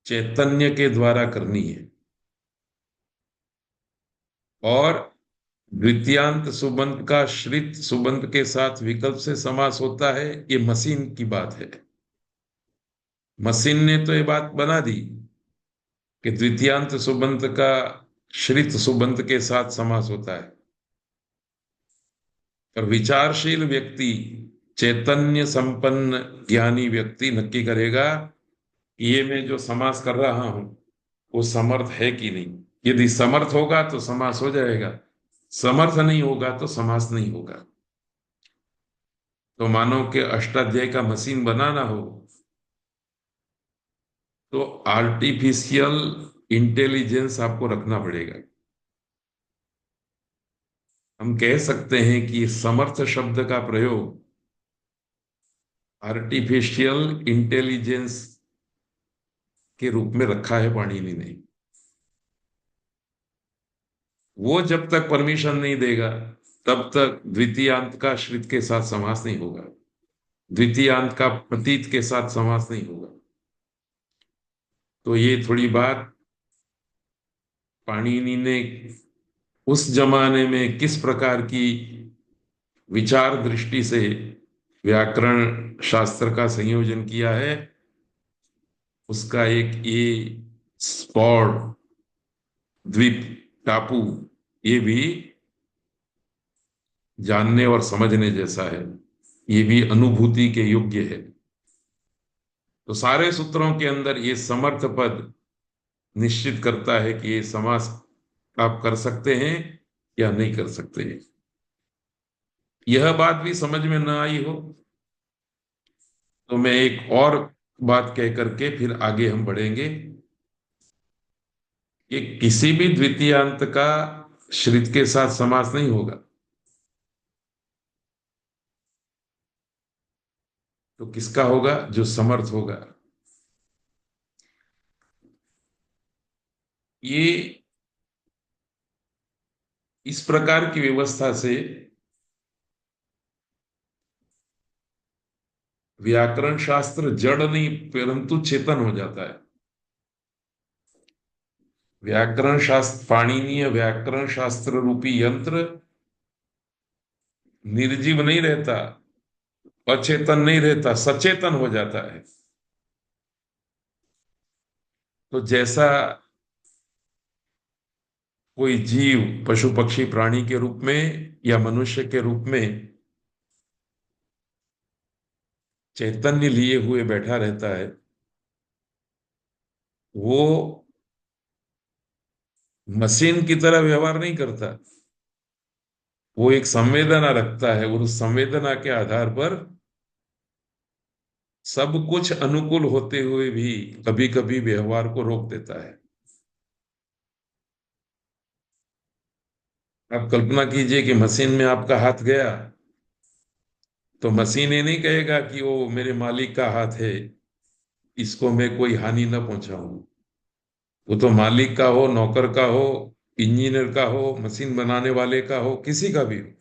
चैतन्य के द्वारा करनी है। और द्वितीयांत सुबंत का श्रित सुबंत के साथ विकल्प से समास होता है, ये मशीन की बात है। मशीन ने तो ये बात बना दी कि द्वितीयांत सुबंत का श्रित सुबंत के साथ समास होता है। पर विचारशील व्यक्ति, चैतन्य संपन्न ज्ञानी व्यक्ति नक्की करेगा कि ये मैं जो समास कर रहा हूं वो समर्थ है कि नहीं। यदि समर्थ होगा तो समास हो जाएगा, समर्थ नहीं होगा तो समास नहीं होगा। तो मानो कि अष्टाध्यायी का मशीन बनाना हो तो आर्टिफिशियल इंटेलिजेंस आपको रखना पड़ेगा। हम कह सकते हैं कि समर्थ शब्द का प्रयोग आर्टिफिशियल इंटेलिजेंस के रूप में रखा है पाणिनि ने। वो जब तक परमिशन नहीं देगा तब तक द्वितीयांत का श्रित के साथ समास नहीं होगा, द्वितीयांत का प्रतीत के साथ समास नहीं होगा। तो ये थोड़ी बात पाणिनि ने उस जमाने में किस प्रकार की विचार दृष्टि से व्याकरण शास्त्र का संयोजन किया है, उसका एक ये स्पॉट, द्वीप, टापू, ये भी जानने और समझने जैसा है, ये भी अनुभूति के योग्य है। तो सारे सूत्रों के अंदर ये समर्थ पद निश्चित करता है कि ये समास आप कर सकते हैं या नहीं कर सकते हैं। यह बात भी समझ में न आई हो तो मैं एक और बात कह करके फिर आगे हम बढ़ेंगे कि किसी भी द्वितीयांत का श्रित के साथ समास नहीं होगा। तो किसका होगा? जो समर्थ होगा। ये इस प्रकार की व्यवस्था से व्याकरण शास्त्र जड़ नहीं परंतु चेतन हो जाता है। व्याकरण शास्त्र, पाणिनीय व्याकरण शास्त्र रूपी यंत्र निर्जीव नहीं रहता, अचेतन नहीं रहता, सचेतन हो जाता है। तो जैसा कोई जीव पशु पक्षी प्राणी के रूप में या मनुष्य के रूप में चैतन्य लिए हुए बैठा रहता है, वो मशीन की तरह व्यवहार नहीं करता। वो एक संवेदना रखता है और उस संवेदना के आधार पर सब कुछ अनुकूल होते हुए भी कभी कभी व्यवहार को रोक देता है। आप कल्पना कीजिए कि मशीन में आपका हाथ गया तो मशीन ये नहीं कहेगा कि वो मेरे मालिक का हाथ है, इसको मैं कोई हानि न पहुंचाऊं। वो तो मालिक का हो, नौकर का हो, इंजीनियर का हो, मशीन बनाने वाले का हो, किसी का भी हो।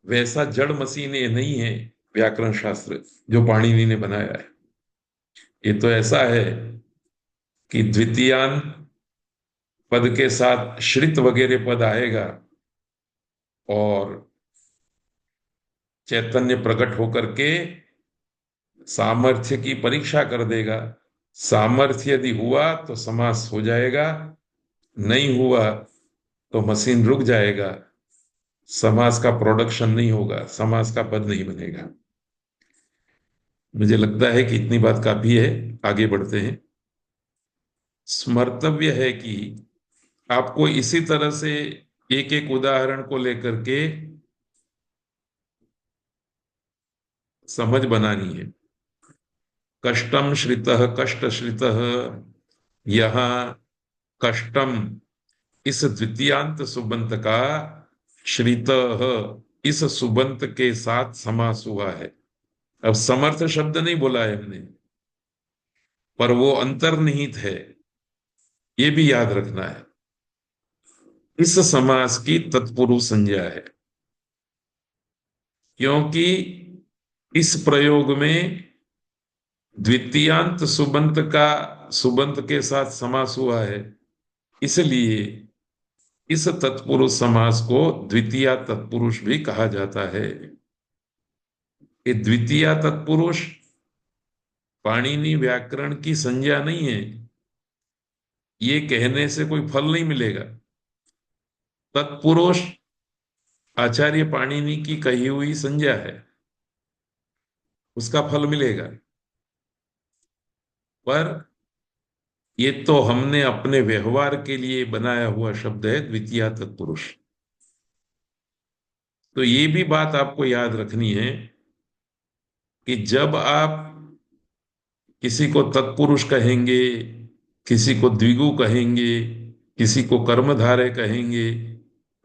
वैसा जड़ मशीन ये नहीं है व्याकरण शास्त्र जो पाणिनि ने बनाया है। ये तो ऐसा है कि द्वितीयान पद के साथ श्रित वगैरह पद आएगा और चैतन्य प्रकट होकर के सामर्थ्य की परीक्षा कर देगा। सामर्थ्य यदि हुआ तो समास हो जाएगा, नहीं हुआ तो मशीन रुक जाएगा, समास का प्रोडक्शन नहीं होगा, समास का पद नहीं बनेगा। मुझे लगता है कि इतनी बात काफी है, आगे बढ़ते हैं। स्मर्तव्य है कि आपको इसी तरह से एक एक उदाहरण को लेकर के समझ बनानी है। कष्टम श्रितः, कष्ट श्रितः, यहां कष्टम इस द्वितीयांत सुबंत का श्रितः इस सुबंत के साथ समास हुआ है। अब समर्थ शब्द नहीं बोला है हमने, पर वो अंतर्निहित है, ये भी याद रखना है। इस समास की तत्पुरुष संज्ञा है, क्योंकि इस प्रयोग में द्वितीयांत सुबंत का सुबंत के साथ समास हुआ है, इसलिए इस तत्पुरुष समास को द्वितीया तत्पुरुष भी कहा जाता है। ये द्वितीया तत्पुरुष पाणिनि व्याकरण की संज्ञा नहीं है, ये कहने से कोई फल नहीं मिलेगा। तत्पुरुष आचार्य पाणिनि की कही हुई संज्ञा है, उसका फल मिलेगा। पर ये तो हमने अपने व्यवहार के लिए बनाया हुआ शब्द है द्वितीया तत्पुरुष। तो ये भी बात आपको याद रखनी है कि जब आप किसी को तत्पुरुष कहेंगे, किसी को द्विगु कहेंगे, किसी को कर्मधारय कहेंगे,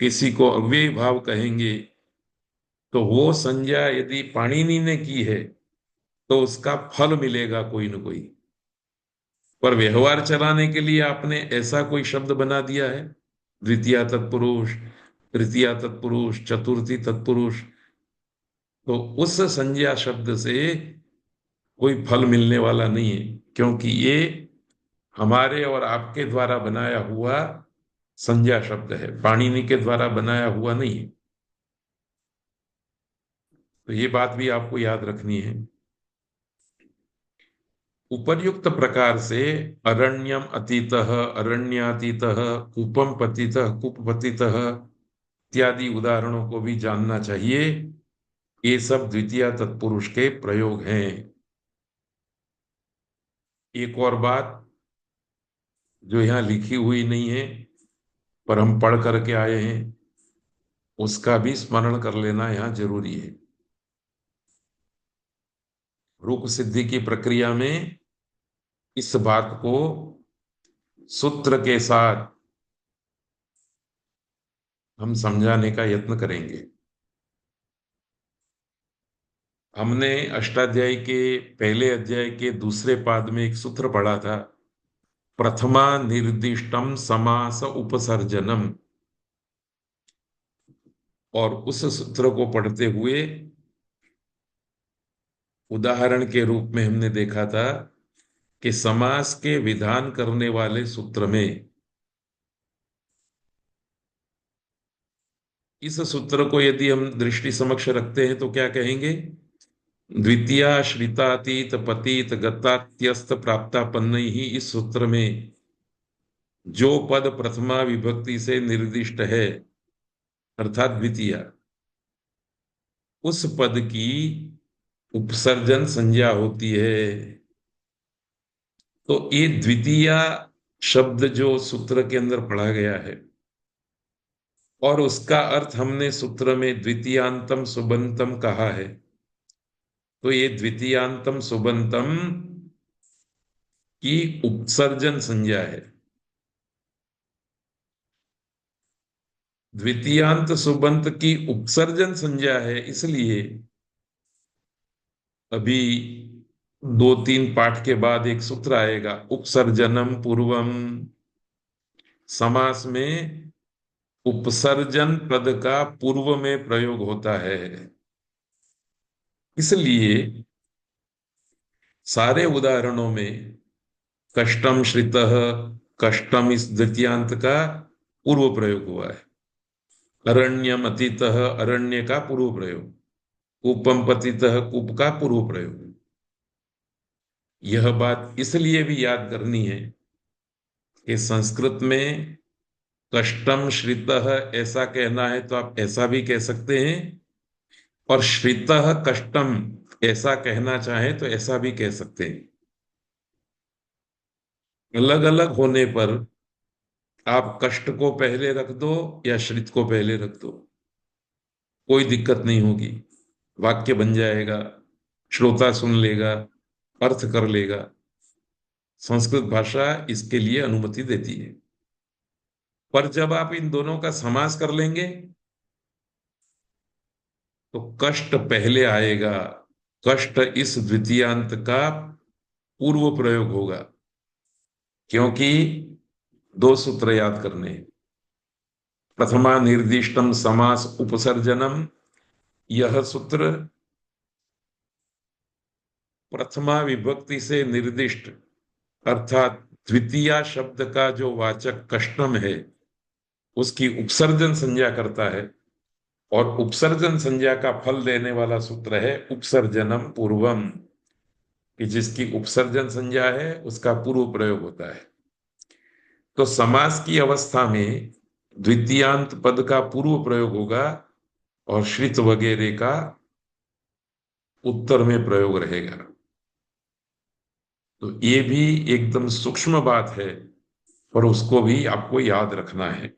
किसी को अव्ययी भाव कहेंगे, तो वो संज्ञा यदि पाणिनि ने की है तो उसका फल मिलेगा कोई न कोई। पर व्यवहार चलाने के लिए आपने ऐसा कोई शब्द बना दिया है, द्वितीया तत्पुरुष, तृतीया तत्पुरुष, चतुर्थी तत्पुरुष, तो उस संज्ञा शब्द से कोई फल मिलने वाला नहीं है, क्योंकि ये हमारे और आपके द्वारा बनाया हुआ संज्ञा शब्द है, पाणिनि के द्वारा बनाया हुआ नहीं है। तो ये बात भी आपको याद रखनी है। उपर्युक्त प्रकार से अरण्यम अतीतः, अरण्यातीतः, कूपम पतितः, कूपपतितः इत्यादि उदाहरणों को भी जानना चाहिए। ये सब द्वितीय तत्पुरुष के प्रयोग हैं। एक और बात जो यहाँ लिखी हुई नहीं है पर हम पढ़ करके आए हैं, उसका भी स्मरण कर लेना यहाँ जरूरी है। रूप सिद्धि की प्रक्रिया में इस बात को सूत्र के साथ हम समझाने का यत्न करेंगे। हमने अष्टाध्यायी के पहले अध्याय के दूसरे पाद में एक सूत्र पढ़ा था, प्रथमा निर्दिष्टम समास उपसर्जनम, और उस सूत्र को पढ़ते हुए उदाहरण के रूप में हमने देखा था कि समास के विधान करने वाले सूत्र में इस सूत्र को यदि हम दृष्टि समक्ष रखते हैं तो क्या कहेंगे? द्वितीया श्रितातीत पतित गतात्यस्त प्राप्तापन्न ही, इस सूत्र में जो पद प्रथमा विभक्ति से निर्दिष्ट है अर्थात द्वितीया, उस पद की उपसर्जन संज्ञा होती है। तो ये द्वितीया शब्द जो सूत्र के अंदर पढ़ा गया है और उसका अर्थ हमने सूत्र में द्वितीयांतम सुबंतम कहा है, तो ये द्वितीयांतम सुबंतम की उपसर्जन संज्ञा है। द्वितीयांत सुबंत की उपसर्जन संज्ञा है, इसलिए अभी 2-3 पाठ के बाद एक सूत्र आएगा, उपसर्जनम पूर्वम। समास में उपसर्जन पद का पूर्व में प्रयोग होता है, इसलिए सारे उदाहरणों में कष्टम श्रितः, कष्टम इस द्वितीयांत का पूर्व प्रयोग हुआ है। अरण्यम अतीतः, अरण्य का पूर्व प्रयोग। कूपम पतितः, कूप का पूर्व प्रयोग। यह बात इसलिए भी याद करनी है कि संस्कृत में कष्टम श्रितः ऐसा कहना है तो आप ऐसा भी कह सकते हैं, और श्रितः कष्टम ऐसा कहना चाहें तो ऐसा भी कह सकते हैं। अलग अलग होने पर आप कष्ट को पहले रख दो या श्रित को पहले रख दो, कोई दिक्कत नहीं होगी, वाक्य बन जाएगा, श्रोता सुन लेगा, अर्थ कर लेगा। संस्कृत भाषा इसके लिए अनुमति देती है। पर जब आप इन दोनों का समास कर लेंगे तो कष्ट पहले आएगा, कष्ट इस द्वितीयांत का पूर्व प्रयोग होगा, क्योंकि दो सूत्र याद करने हैं। प्रथमा निर्दिष्टम समास उपसर्जनम, यह सूत्र प्रथमा विभक्ति से निर्दिष्ट अर्थात द्वितीया शब्द का जो वाचक कष्टम है उसकी उपसर्जन संज्ञा करता है, और उपसर्जन संज्ञा का फल देने वाला सूत्र है उपसर्जनम पूर्वम, कि जिसकी उपसर्जन संज्ञा है उसका पूर्व प्रयोग होता है। तो समास की अवस्था में द्वितीयांत पद का पूर्व प्रयोग होगा और श्रित वगैरह का उत्तर में प्रयोग रहेगा। तो ये भी एकदम सूक्ष्म बात है और उसको भी आपको याद रखना है।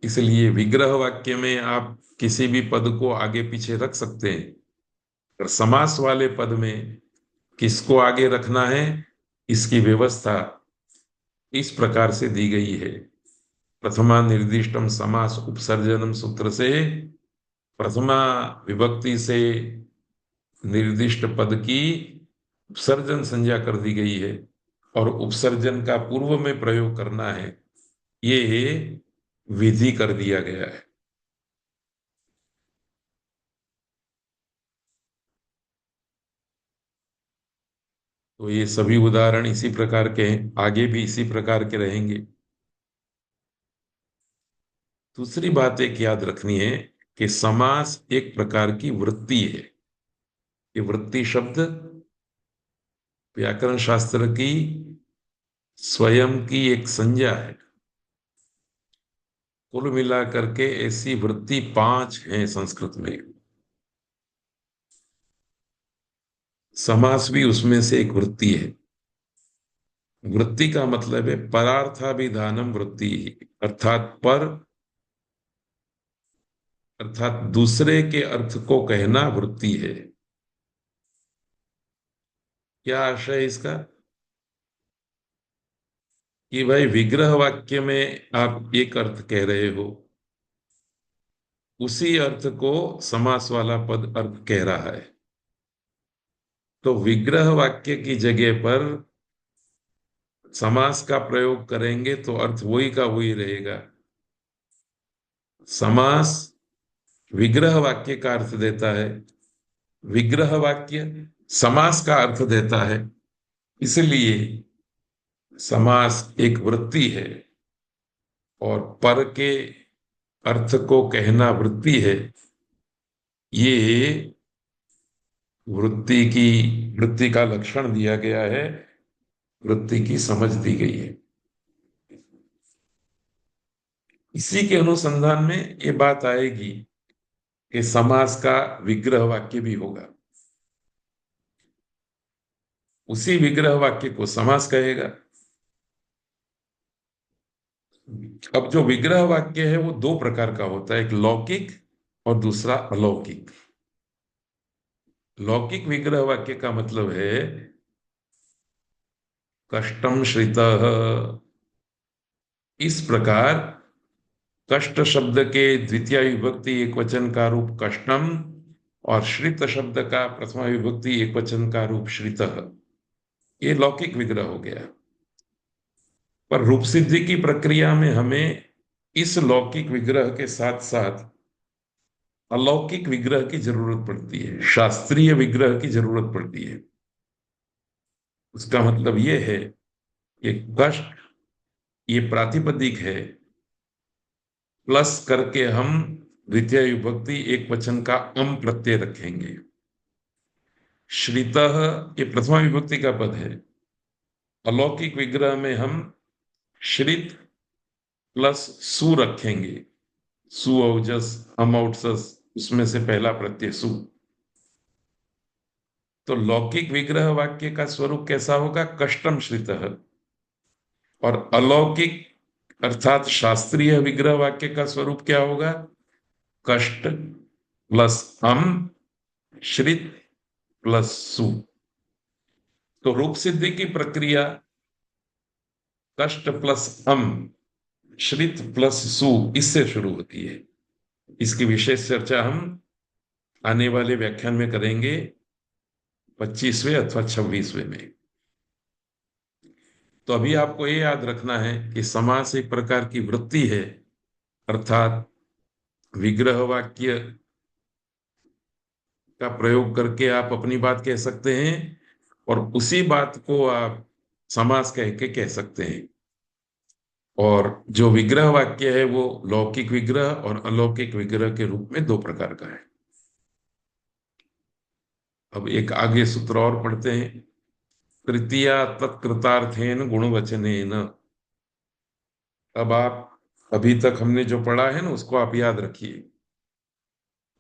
इसलिए विग्रह वाक्य में आप किसी भी पद को आगे पीछे रख सकते हैं, और समास वाले पद में किसको आगे रखना है, इसकी व्यवस्था इस प्रकार से दी गई है। प्रथमा निर्दिष्टम समास उपसर्जनम सूत्र से प्रथमा विभक्ति से निर्दिष्ट पद की उपसर्जन संज्ञा कर दी गई है, और उपसर्जन का पूर्व में प्रयोग करना है, ये विधि कर दिया गया है। तो ये सभी उदाहरण इसी प्रकार के हैं, आगे भी इसी प्रकार के रहेंगे। दूसरी बात एक याद रखनी है कि समास एक प्रकार की वृत्ति है। ये वृत्ति शब्द व्याकरण शास्त्र की स्वयं की एक संज्ञा है। कुल मिलाकर के ऐसी वृत्ति 5 हैं संस्कृत में। समास भी उसमें से एक वृत्ति है। वृत्ति का मतलब है परार्थाभिधानम वृत्ति, अर्थात पर, अर्थात दूसरे के अर्थ को कहना वृत्ति है। क्या आशय है इसका? कि भाई विग्रह वाक्य में आप एक अर्थ कह रहे हो, उसी अर्थ को समास वाला पद अर्थ कह रहा है, तो विग्रह वाक्य की जगह पर समास का प्रयोग करेंगे तो अर्थ वही का वही रहेगा। समास विग्रह वाक्य का अर्थ देता है, विग्रह वाक्य समास का अर्थ देता है। इसलिए समास एक वृत्ति है, और पर के अर्थ को कहना वृत्ति है। ये वृत्ति का लक्षण दिया गया है, वृत्ति की समझ दी गई है। इसी के अनुसंधान में ये बात आएगी कि समास का विग्रह वाक्य भी होगा, उसी विग्रह वाक्य को समास कहेगा। अब जो विग्रह वाक्य है वो दो प्रकार का होता है, एक लौकिक और दूसरा अलौकिक। लौकिक विग्रह वाक्य का मतलब है कष्टम श्रितः। इस प्रकार कष्ट शब्द के द्वितीय विभक्ति एक वचन का रूप कष्टम, और श्रित शब्द का प्रथमा विभक्ति एक वचन का रूप श्रितः, ये लौकिक विग्रह हो गया। पर रूप सिद्धि की प्रक्रिया में हमें इस लौकिक विग्रह के साथ साथ अलौकिक विग्रह की जरूरत पड़ती है, शास्त्रीय विग्रह की जरूरत पड़ती है। उसका मतलब यह है कि कष्ट ये प्रातिपदिक है, प्लस करके हम द्वितीय विभक्ति एक वचन का अम प्रत्यय रखेंगे। श्रितः ये प्रथमा विभक्ति का पद है। अलौकिक विग्रह में हम श्रित प्लस सु रखेंगे, सु औजस हम औजस, उसमें से पहला प्रत्यय सु। तो लौकिक विग्रह वाक्य का स्वरूप कैसा होगा? कष्टम श्रितः। और अलौकिक अर्थात शास्त्रीय विग्रह वाक्य का स्वरूप क्या होगा? कष्ट प्लस अम श्रित प्लस सु। तो रूप सिद्धि की प्रक्रिया कष्ट प्लस अम श्रित प्लस सु इससे शुरू होती है। इसकी विशेष चर्चा हम आने वाले व्याख्यान में करेंगे, 25वें अथवा 26वें में। तो अभी आपको ये याद रखना है कि समास एक प्रकार की वृत्ति है, अर्थात विग्रह वाक्य का प्रयोग करके आप अपनी बात कह सकते हैं, और उसी बात को आप समास कह के कह सकते हैं। और जो विग्रह वाक्य है वो लौकिक विग्रह और अलौकिक विग्रह के रूप में दो प्रकार का है। अब एक आगे सूत्र और पढ़ते हैं। तृतीया तत्कृतार्थेन गुणवचनेन। अब आप अभी तक हमने जो पढ़ा है ना उसको आप याद रखिए।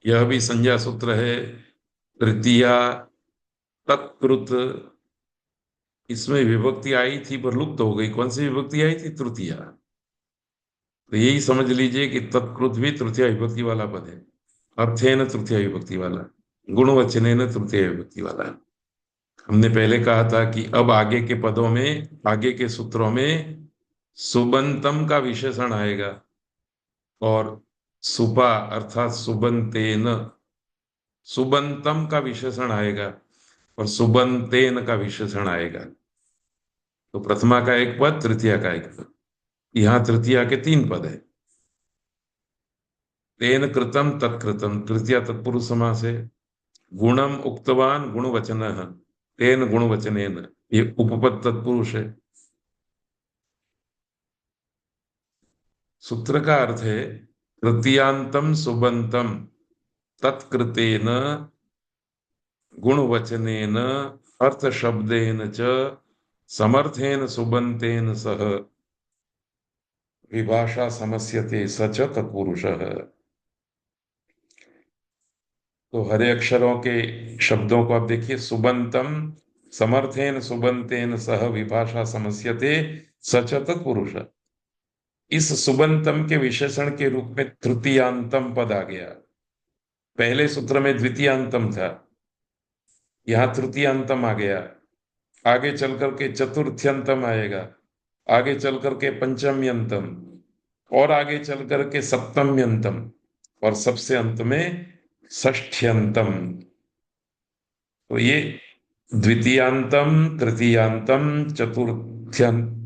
यह भी संज्ञा सूत्र है। तृतीया तत्कृत, इसमें विभक्ति आई थी पर लुप्त हो गई। कौन सी विभक्ति आई थी? तृतीया। तो यही समझ लीजिए कि तत्कृत भी तृतीया विभक्ति वाला पद है, अर्थेन तृतीया विभक्ति वाला, गुणवचनेन तृतीया विभक्ति वाला है। हमने पहले कहा था कि अब आगे के पदों में, आगे के सूत्रों में सुबंतम का विशेषण आएगा, और सुबा अर्थात सुबंतेन, सुबंतम का विशेषण आएगा और सुबंतेन का विशेषण आएगा। तो प्रथमा का एक पद, तृतीया का एक पद। यहाँ तृतीया के तीन पद है। तेन कृतम तत्कृतम, तृतीया तत्पुरुष समास है। गुणम उक्तवान गुणवचन, तेन गुणवचनेन, ये उपपद तत्पुरुष है। सूत्र का अर्थ है तृतीयांतम सुबंतम तत्कृतेन गुणवचनेन अर्थ शब्देन च समर्थेन सुबंतेन सह विभाषा समस्यते स च तत्पुरुषः। तो हरे अक्षरों के शब्दों को आप देखिए, सुबंतम, समर्थेन सुबंतेन सह विभाषा समस्यते स च तत्पुरुष। इस सुबंतम के विशेषण के रूप में तृतीयांतम पद आ गया। पहले सूत्र में द्वितीयांतम था, यहां तृतीयांतम आ गया। आगे चल करके चतुर्थ्यंतम आएगा, आगे चल करके पंचम्यंतम, और आगे चल करके सप्तम्यंतम, और सबसे अंत में षष्ठ्यंतम। तो ये द्वितीयांतम, तृतीयांतम,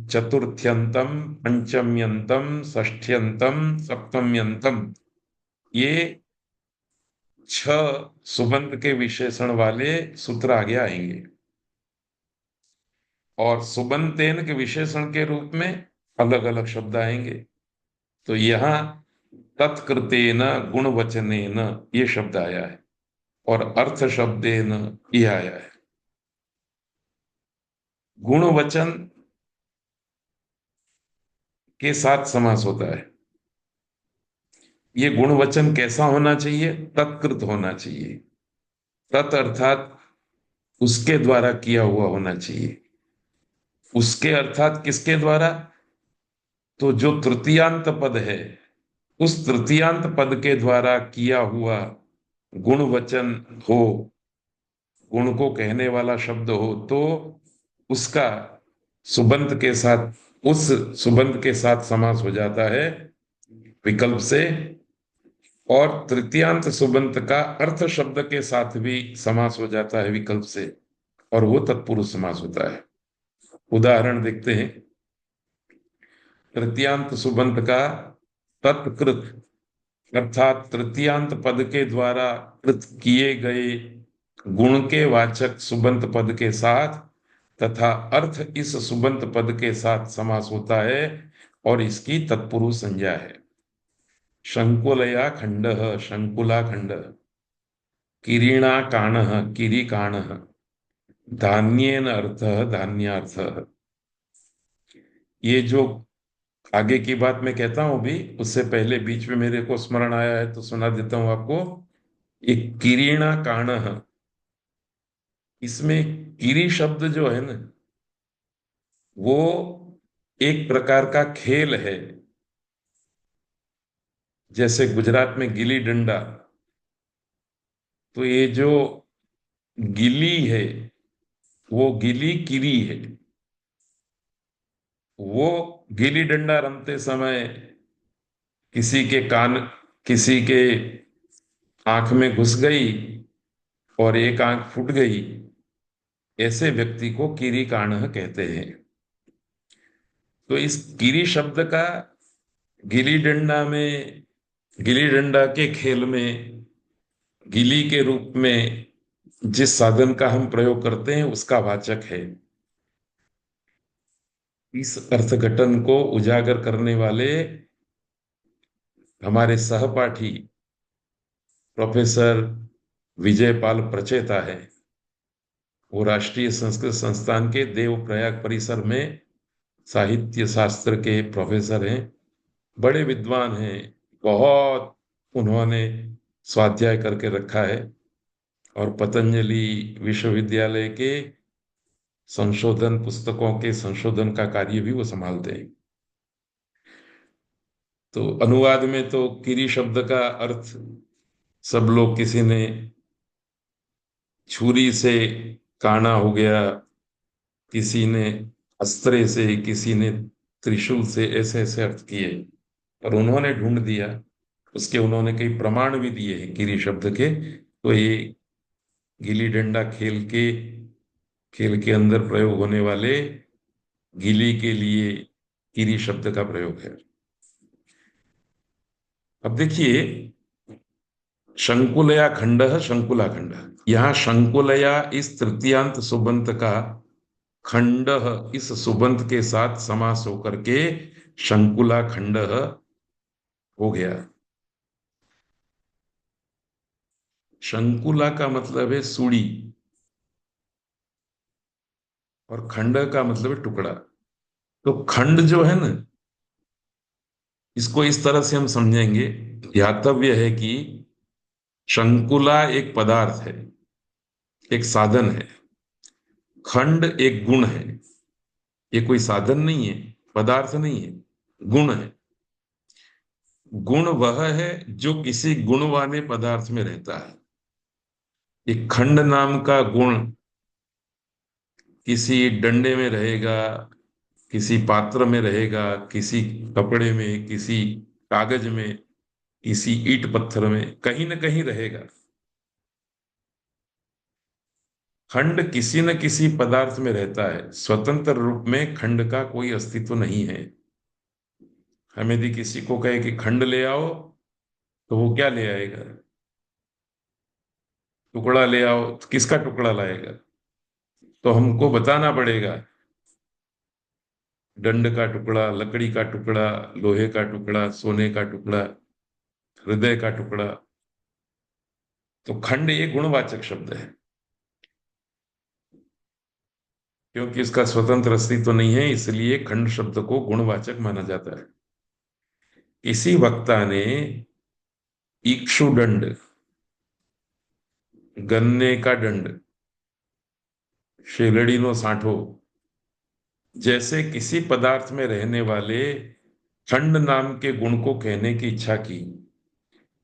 चतुर्थ्यंतम, पंचम्यंतम, षष्ठ्यंतम, सप्तम्यंतम, ये छह सुबंत के विशेषण वाले सूत्र आगे आएंगे। और सुबंतेन के विशेषण के रूप में अलग अलग शब्द आएंगे। तो यहां तत्कृतेन गुणवचनेन ये शब्द आया है, और अर्थ शब्देन यह आया है। गुणवचन के साथ समास होता है। ये गुणवचन कैसा होना चाहिए? तत्कृत होना चाहिए। तत् अर्थात उसके द्वारा किया हुआ होना चाहिए। उसके अर्थात किसके द्वारा? तो जो तृतीयांत पद है, उस तृतीयांत पद के द्वारा किया हुआ गुणवचन हो, गुण को कहने वाला शब्द हो, तो उसका सुबंत के साथ, उस सुबंत के साथ समास हो जाता है विकल्प से। और तृतीयांत सुबंत का अर्थ शब्द के साथ भी समास हो जाता है विकल्प से, और वो तत्पुरुष समास होता है। उदाहरण देखते हैं। तृतीयांत सुबंत का तत्कृत अर्थात तृतीयांत पद के द्वारा कृत किए गए गुण के वाचक सुबंत पद के साथ तथा अर्थ इस सुबंत पद के साथ समास होता है, और इसकी तत्पुरुष संज्ञा है। शंकुलया खंड, शंकुला खंड, किरीणा काण, किरी काण, धान्येन अर्थ, धान्यार्थ। ये जो आगे की बात मैं कहता हूं भी, उससे पहले बीच में मेरे को स्मरण आया है तो सुना देता हूं आपको। एक किरीणा काण, इसमें किरी शब्द जो है ना, वो एक प्रकार का खेल है। जैसे गुजरात में गिल्ली डंडा, तो ये जो गिली है, वो गिली किरी है। वो गिल्ली डंडा रमते समय किसी के कान, किसी के आंख में घुस गई और एक आंख फूट गई, ऐसे व्यक्ति को किरी काण कहते हैं। तो इस किरी शब्द का गिल्ली डंडा में, गिल्ली डंडा के खेल में गिली के रूप में जिस साधन का हम प्रयोग करते हैं उसका वाचक है। इस अर्थघटन को उजागर करने वाले हमारे सहपाठी प्रोफेसर विजयपाल प्रचेता है। वो राष्ट्रीय संस्कृत संस्थान के देवप्रयाग परिसर में साहित्य शास्त्र के प्रोफेसर हैं। बड़े विद्वान हैं, बहुत उन्होंने स्वाध्याय करके रखा है, और पतंजलि विश्वविद्यालय के संशोधन, पुस्तकों के संशोधन का कार्य भी वो संभालते हैं। तो अनुवाद में तो किरी शब्द का अर्थ सब लोग, किसी ने छुरी से काना हो गया, किसी ने अस्त्रे से, किसी ने त्रिशूल से, ऐसे ऐसे अर्थ किए। और उन्होंने ढूंढ दिया, उसके उन्होंने कई प्रमाण भी दिए हैं किरी शब्द के। तो ये गिल्ली डंडा खेल के अंदर प्रयोग होने वाले गिली के लिए किरी शब्द का प्रयोग है। अब देखिए, शंकुलया खंड, शंकुला खंड, यहां शंकुलया इस तृतीयांत सुबंत का, खंड इस सुबंत के साथ समास होकर के शंकुला खंड हो गया। शंकुला का मतलब है सूड़ी, और खंड का मतलब है टुकड़ा। तो खंड जो है ना, इसको इस तरह से हम समझेंगे, ध्यातव्य है कि शंकुला एक पदार्थ है, एक साधन है। खंड एक गुण है। ये कोई साधन नहीं है, पदार्थ नहीं है, गुण है। गुण वह है जो किसी गुण वाले पदार्थ में रहता है। ये खंड नाम का गुण किसी डंडे में रहेगा, किसी पात्र में रहेगा, किसी कपड़े में, किसी कागज में, किसी ईंट पत्थर में, कहीं ना कहीं रहेगा। खंड किसी न किसी पदार्थ में रहता है, स्वतंत्र रूप में खंड का कोई अस्तित्व नहीं है। हम यदि किसी को कहे कि खंड ले आओ, तो वो क्या ले आएगा? टुकड़ा ले आओ, तो किसका टुकड़ा लाएगा? तो हमको बताना पड़ेगा, दंड का टुकड़ा, लकड़ी का टुकड़ा, लोहे का टुकड़ा, सोने का टुकड़ा, हृदय का टुकड़ा। तो खंड ये गुणवाचक शब्द है, क्योंकि इसका स्वतंत्र अस्तित्व नहीं है, इसलिए खंड शब्द को गुणवाचक माना जाता है। इसी वक्ता ने इक्षुदंड, गन्ने का दंड, शेलड़ी नो साठो, जैसे किसी पदार्थ में रहने वाले खंड नाम के गुण को कहने की इच्छा की।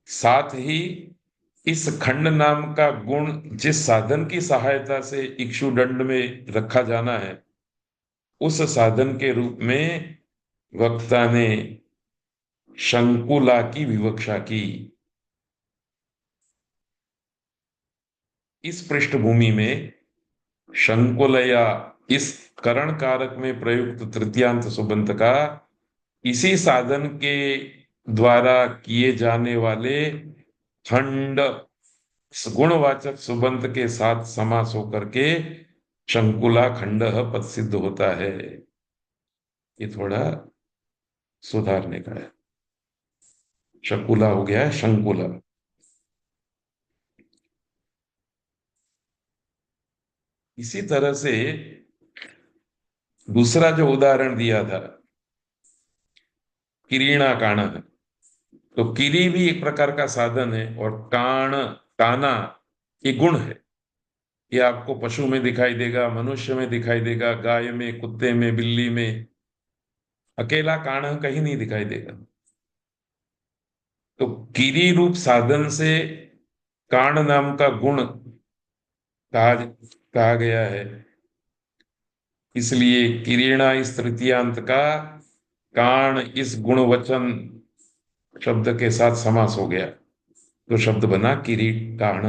साथ ही इस खंड नाम का गुण जिस साधन की सहायता से इक्षुदंड में रखा जाना है, उस साधन के रूप में वक्ता ने शंकुला की विवक्षा की। इस पृष्ठभूमि में शंकुलया इस करण कारक में प्रयुक्त तृतीयांत सुबंत का इसी साधन के द्वारा किए जाने वाले खंड गुणवाचक सुबंत के साथ समास होकर के शंकुला खंड पद सिद्ध होता है। ये थोड़ा सुधारने का है। शकुला हो गया है शंकुला। इसी तरह से दूसरा जो उदाहरण दिया था, किरीणा काण है, तो किरी भी एक प्रकार का साधन है, और काण, काना, ये गुण है। ये आपको पशु में दिखाई देगा, मनुष्य में दिखाई देगा, गाय में, कुत्ते में, बिल्ली में। अकेला काण कहीं नहीं दिखाई देगा। तो किरी रूप साधन से काण नाम का गुण कहा कहा गया है। इसलिए किरीणा इस तृतीयांत का काण इस गुणवचन शब्द के साथ समास हो गया, तो शब्द बना किरीटाण।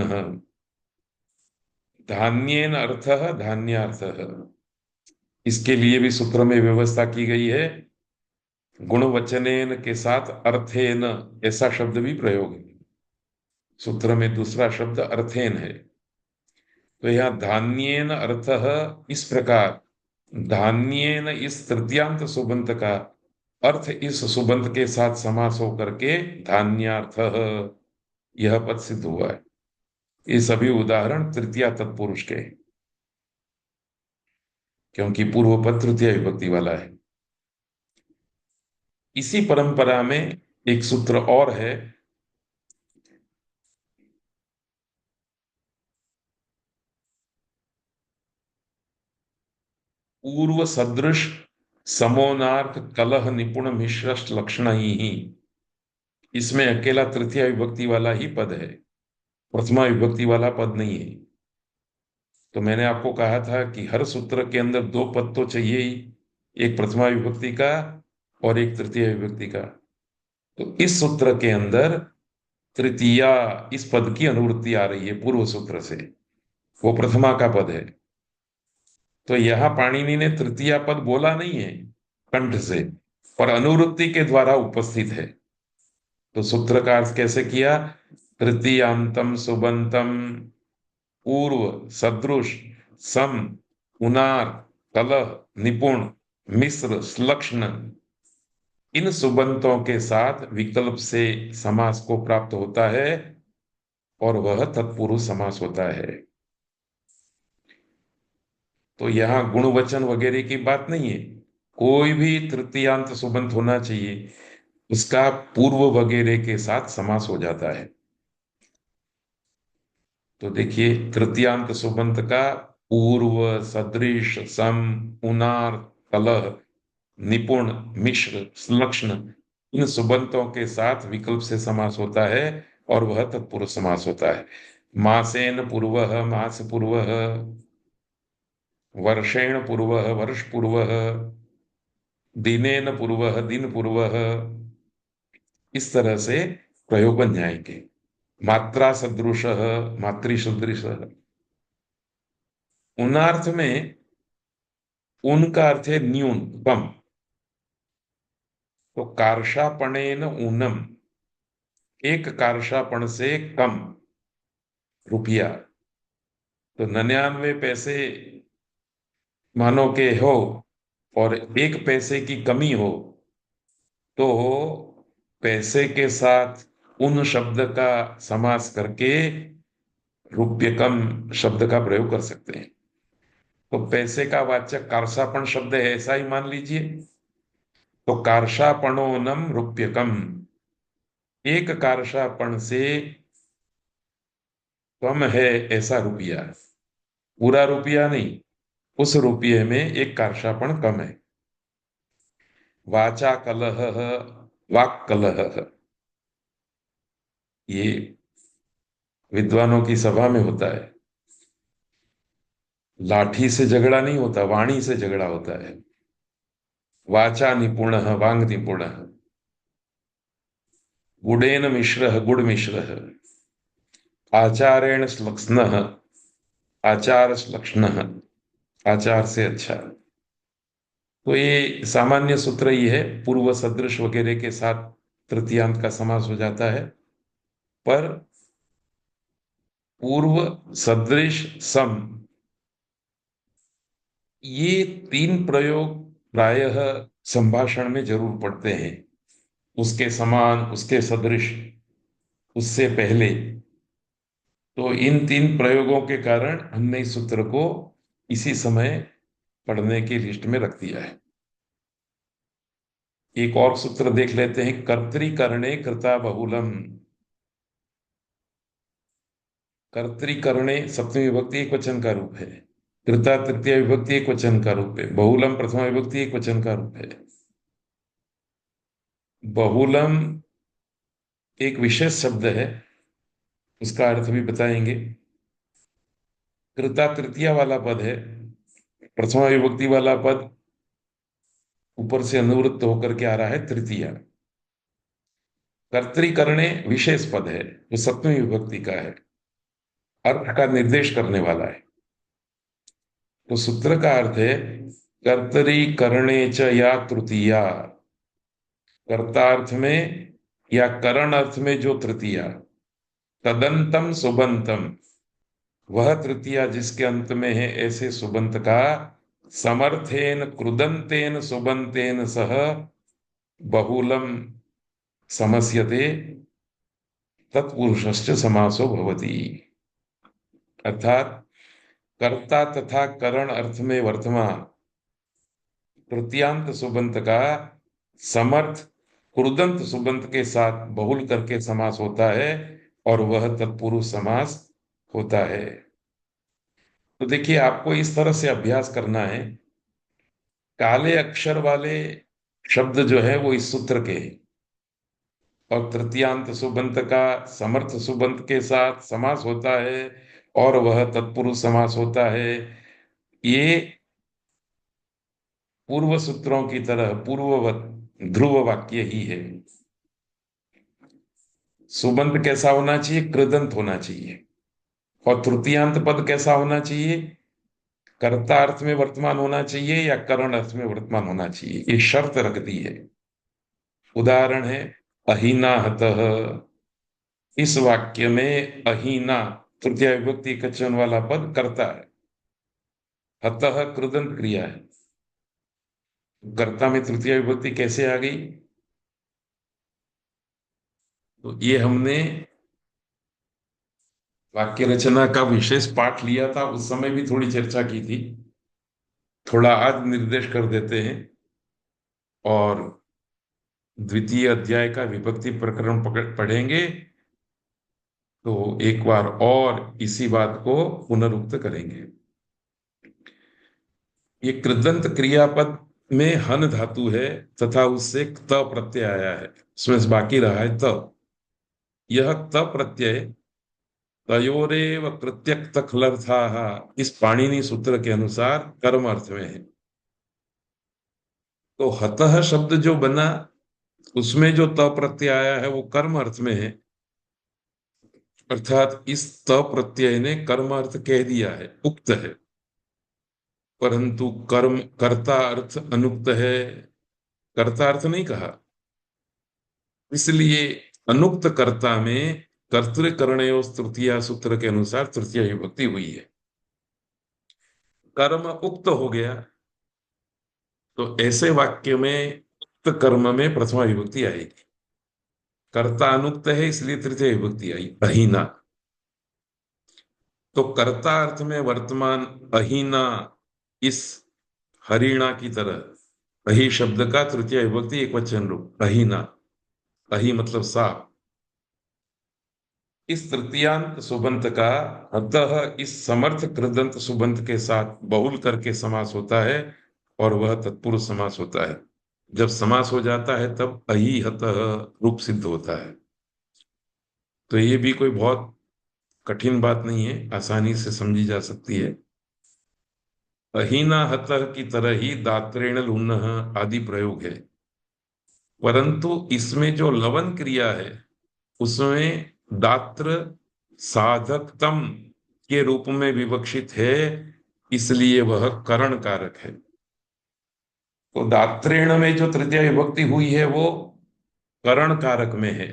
धान्येन अर्थ, धान्यार्थ, इसके लिए भी सूत्र में व्यवस्था की गई है। गुणवचनेन के साथ अर्थेन, ऐसा शब्द भी प्रयोग है। सूत्र में दूसरा शब्द अर्थेन है। तो यहां धान्येन अर्थ, इस प्रकार धान्येन इस तृतीयांत सुबंत का अर्थ इस सुबंत के साथ समास होकर के धान्यार्थ, यह पद सिद्ध हुआ है। ये सभी उदाहरण तृतीया तत्पुरुष के हैं, क्योंकि पूर्व पद तृतीय विभक्ति वाला है। इसी परंपरा में एक सूत्र और है, पूर्व सदृश समोनार्थ कलह निपुण मिश्र लक्षण ही। इसमें अकेला तृतीया विभक्ति वाला ही पद है, प्रथमा विभक्ति वाला पद नहीं है। तो मैंने आपको कहा था कि हर सूत्र के अंदर दो पद तो चाहिए ही, एक प्रथमा विभक्ति का और एक तृतीय विभक्ति का। तो इस सूत्र के अंदर तृतीया इस पद की अनुवृत्ति आ रही है पूर्व सूत्र से, वो प्रथमा का पद है। तो यहां पाणिनि ने तृतीया पद बोला नहीं है कंठ से, पर अनुवृत्ति के द्वारा उपस्थित है। तो सूत्र का अर्थ कैसे किया? तृतीयांतम सुबंतम पूर्व सदृश सम उनार कलह निपुण मिश्र श्लक्ष्ण, इन सुबंतों के साथ विकल्प से समास को प्राप्त होता है और वह तत्पुरुष समास होता है। तो यहां गुणवचन वगैरह की बात नहीं है, कोई भी तृतीयांत सुबंत होना चाहिए, उसका पूर्व वगैरह के साथ समास हो जाता है। तो देखिए, तृतीयांत सुबंत का पूर्व सदृश सम उनार कलह निपुण मिश्र संलक्षण, इन सुबंतों के साथ विकल्प से समास होता है और वह तत्पुरुष समास होता है। मासेन पूर्वः मास पूर्वः, वर्षेण पूर्वः वर्ष पूर्वः, दिनेन पूर्वः दिन पूर्वः, इस तरह से प्रयोग बन जाएंगे। मात्रा सदृश मातृ सदृश, उनार्थ में उन का अर्थ है न्यून कम, तो कार्षापणेन ऊनम, एक कार्षापण से कम रुपया। तो 99 पैसे मानो के हो और 1 पैसे की कमी हो, तो पैसे के साथ उन शब्द का समास करके रुपये कम शब्द का प्रयोग कर सकते हैं। तो पैसे का वाचक कार्षापण शब्द है ऐसा ही मान लीजिए। तो कार्षापणोनम रुप्यकम, एक कार्षापण से कम है ऐसा रुपया, पूरा रुपया नहीं, उस रुपये में एक कार्षापण कम है। वाचा कलह वाक कलह, ये विद्वानों की सभा में होता है। लाठी से झगड़ा नहीं होता, वाणी से झगड़ा होता है। वाचा निपुण वांग निपुण, गुडेन मिश्र गुड़ मिश्र, आचारेण श्लक्ष्ण आचार श्लक्ष्ण, आचार से अच्छा। तो ये सामान्य सूत्र ही है, पूर्व सदृश वगैरह के साथ तृतीयांत का समास हो जाता है। पर पूर्व सदृश सम, ये 3 प्रयोग प्रायः संभाषण में जरूर पढ़ते हैं, उसके समान उसके सदृश उससे पहले। तो इन 3 प्रयोगों के कारण हमने इस सूत्र को इसी समय पढ़ने की लिस्ट में रख दिया है। एक और सूत्र देख लेते हैं, कर्तृकरणे कृता बहुलम। कर्तृकरणे सप्तमी विभक्ति एक वचन का रूप है, कृता तृतीय विभक्ति एक वचन का रूप है, बहुलम प्रथमा विभक्ति एक वचन का रूप है। बहुलम एक विशेष शब्द है, उसका अर्थ भी बताएंगे। कृता तृतीया वाला पद है, प्रथमा विभक्ति वाला पद ऊपर से अनुवृत्त होकर के आ रहा है तृतीया। कर्तृकरणे विशेष पद है जो सप्तमी विभक्ति का है, अर्थ का निर्देश करने वाला है। तो सूत्र का अर्थ है कर्तरी च या तृतीया, कर्तार्थ में या करण अर्थ में जो तृतीया, तदंतम सुबंतम, वह तृतीया जिसके अंत में है ऐसे सुबंत का, समर्थेन कृदंतेन सुबंतेन सह बहुलम समस्यते तत्पुरुषश्च समासो भवति। अर्थात कर्ता तथा करण अर्थ में वर्तमान तृतीयांत सुबंत का समर्थ कृदंत सुबंत के साथ बहुल करके समास होता है और वह तत्पुरुष समास होता है। तो देखिए, आपको इस तरह से अभ्यास करना है। काले अक्षर वाले शब्द जो है वो इस सूत्र के हैं, और तृतीयांत सुबंत का समर्थ सुबंत के साथ समास होता है और वह तत्पुरुष समास होता है। ये पूर्व सूत्रों की तरह पूर्ववत ध्रुव वाक्य ही है। सुबंत कैसा होना चाहिए? कृदंत होना चाहिए। और तृतीयांत पद कैसा होना चाहिए? कर्ता अर्थ में वर्तमान होना चाहिए या करण अर्थ में वर्तमान होना चाहिए, ये शर्त रख दी है। उदाहरण है अहीनाहतः। इस वाक्य में अहीना तृतीय विभक्ति एकवचन वाला पद कर्ता है। हतः कृदंत क्रिया है। कर्ता में तृतीय विभक्ति कैसे आ गई? तो ये हमने वाक्य रचना का विशेष पाठ लिया था, उस समय भी थोड़ी चर्चा की थी। थोड़ा आज निर्देश कर देते हैं और द्वितीय अध्याय का विभक्ति प्रकरण पढ़ेंगे तो एक बार और इसी बात को पुनरुक्त करेंगे। ये कृदंत क्रियापद में हन धातु है तथा उससे त प्रत्यय आया है, उसमें बाकी रहा है त। यह त प्रत्यय तयोरेव कृत्यक्त खलर्थाः इस पाणिनि सूत्र के अनुसार कर्म अर्थ में है। तो हतः शब्द जो बना उसमें जो त प्रत्यय आया है वो कर्म अर्थ में है, अर्थात इस त प्रत्यय ने कर्म अर्थ कह दिया है, उक्त है। परंतु कर्म कर्ता अर्थ अनुक्त है, कर्ता अर्थ नहीं कहा। इसलिए अनुक्त कर्ता में कर्तृकरणयोः तृतीया सूत्र के अनुसार तृतीया विभक्ति हुई है। कर्म उक्त हो गया तो ऐसे वाक्य में उक्त कर्म में प्रथमा विभक्ति आएगी। कर्ता अनुक्त है इसलिए तृतीय विभक्ति आई अहीना। तो कर्ता अर्थ में वर्तमान अहीना, इस हरिणा की तरह अही शब्द का तृतीय विभक्ति एक वचन रूप अहीना। अही मतलब सांप। इस तृतीयांत सुबंत का अतः इस समर्थ कृदंत सुबंत के साथ बहुल करके समास होता है और वह तत्पुरुष समास होता है। जब समास हो जाता है तब अही हतः रूप सिद्ध होता है। तो ये भी कोई बहुत कठिन बात नहीं है, आसानी से समझी जा सकती है। अहीना हतः की तरह ही दात्रेण लुनः आदि प्रयोग है, परंतु इसमें जो लवन क्रिया है उसमें दात्र साधकतम के रूप में विवक्षित है, इसलिए वह करण कारक है। तो दात्रेण में जो तृतीय विभक्ति हुई है वो करण कारक में है।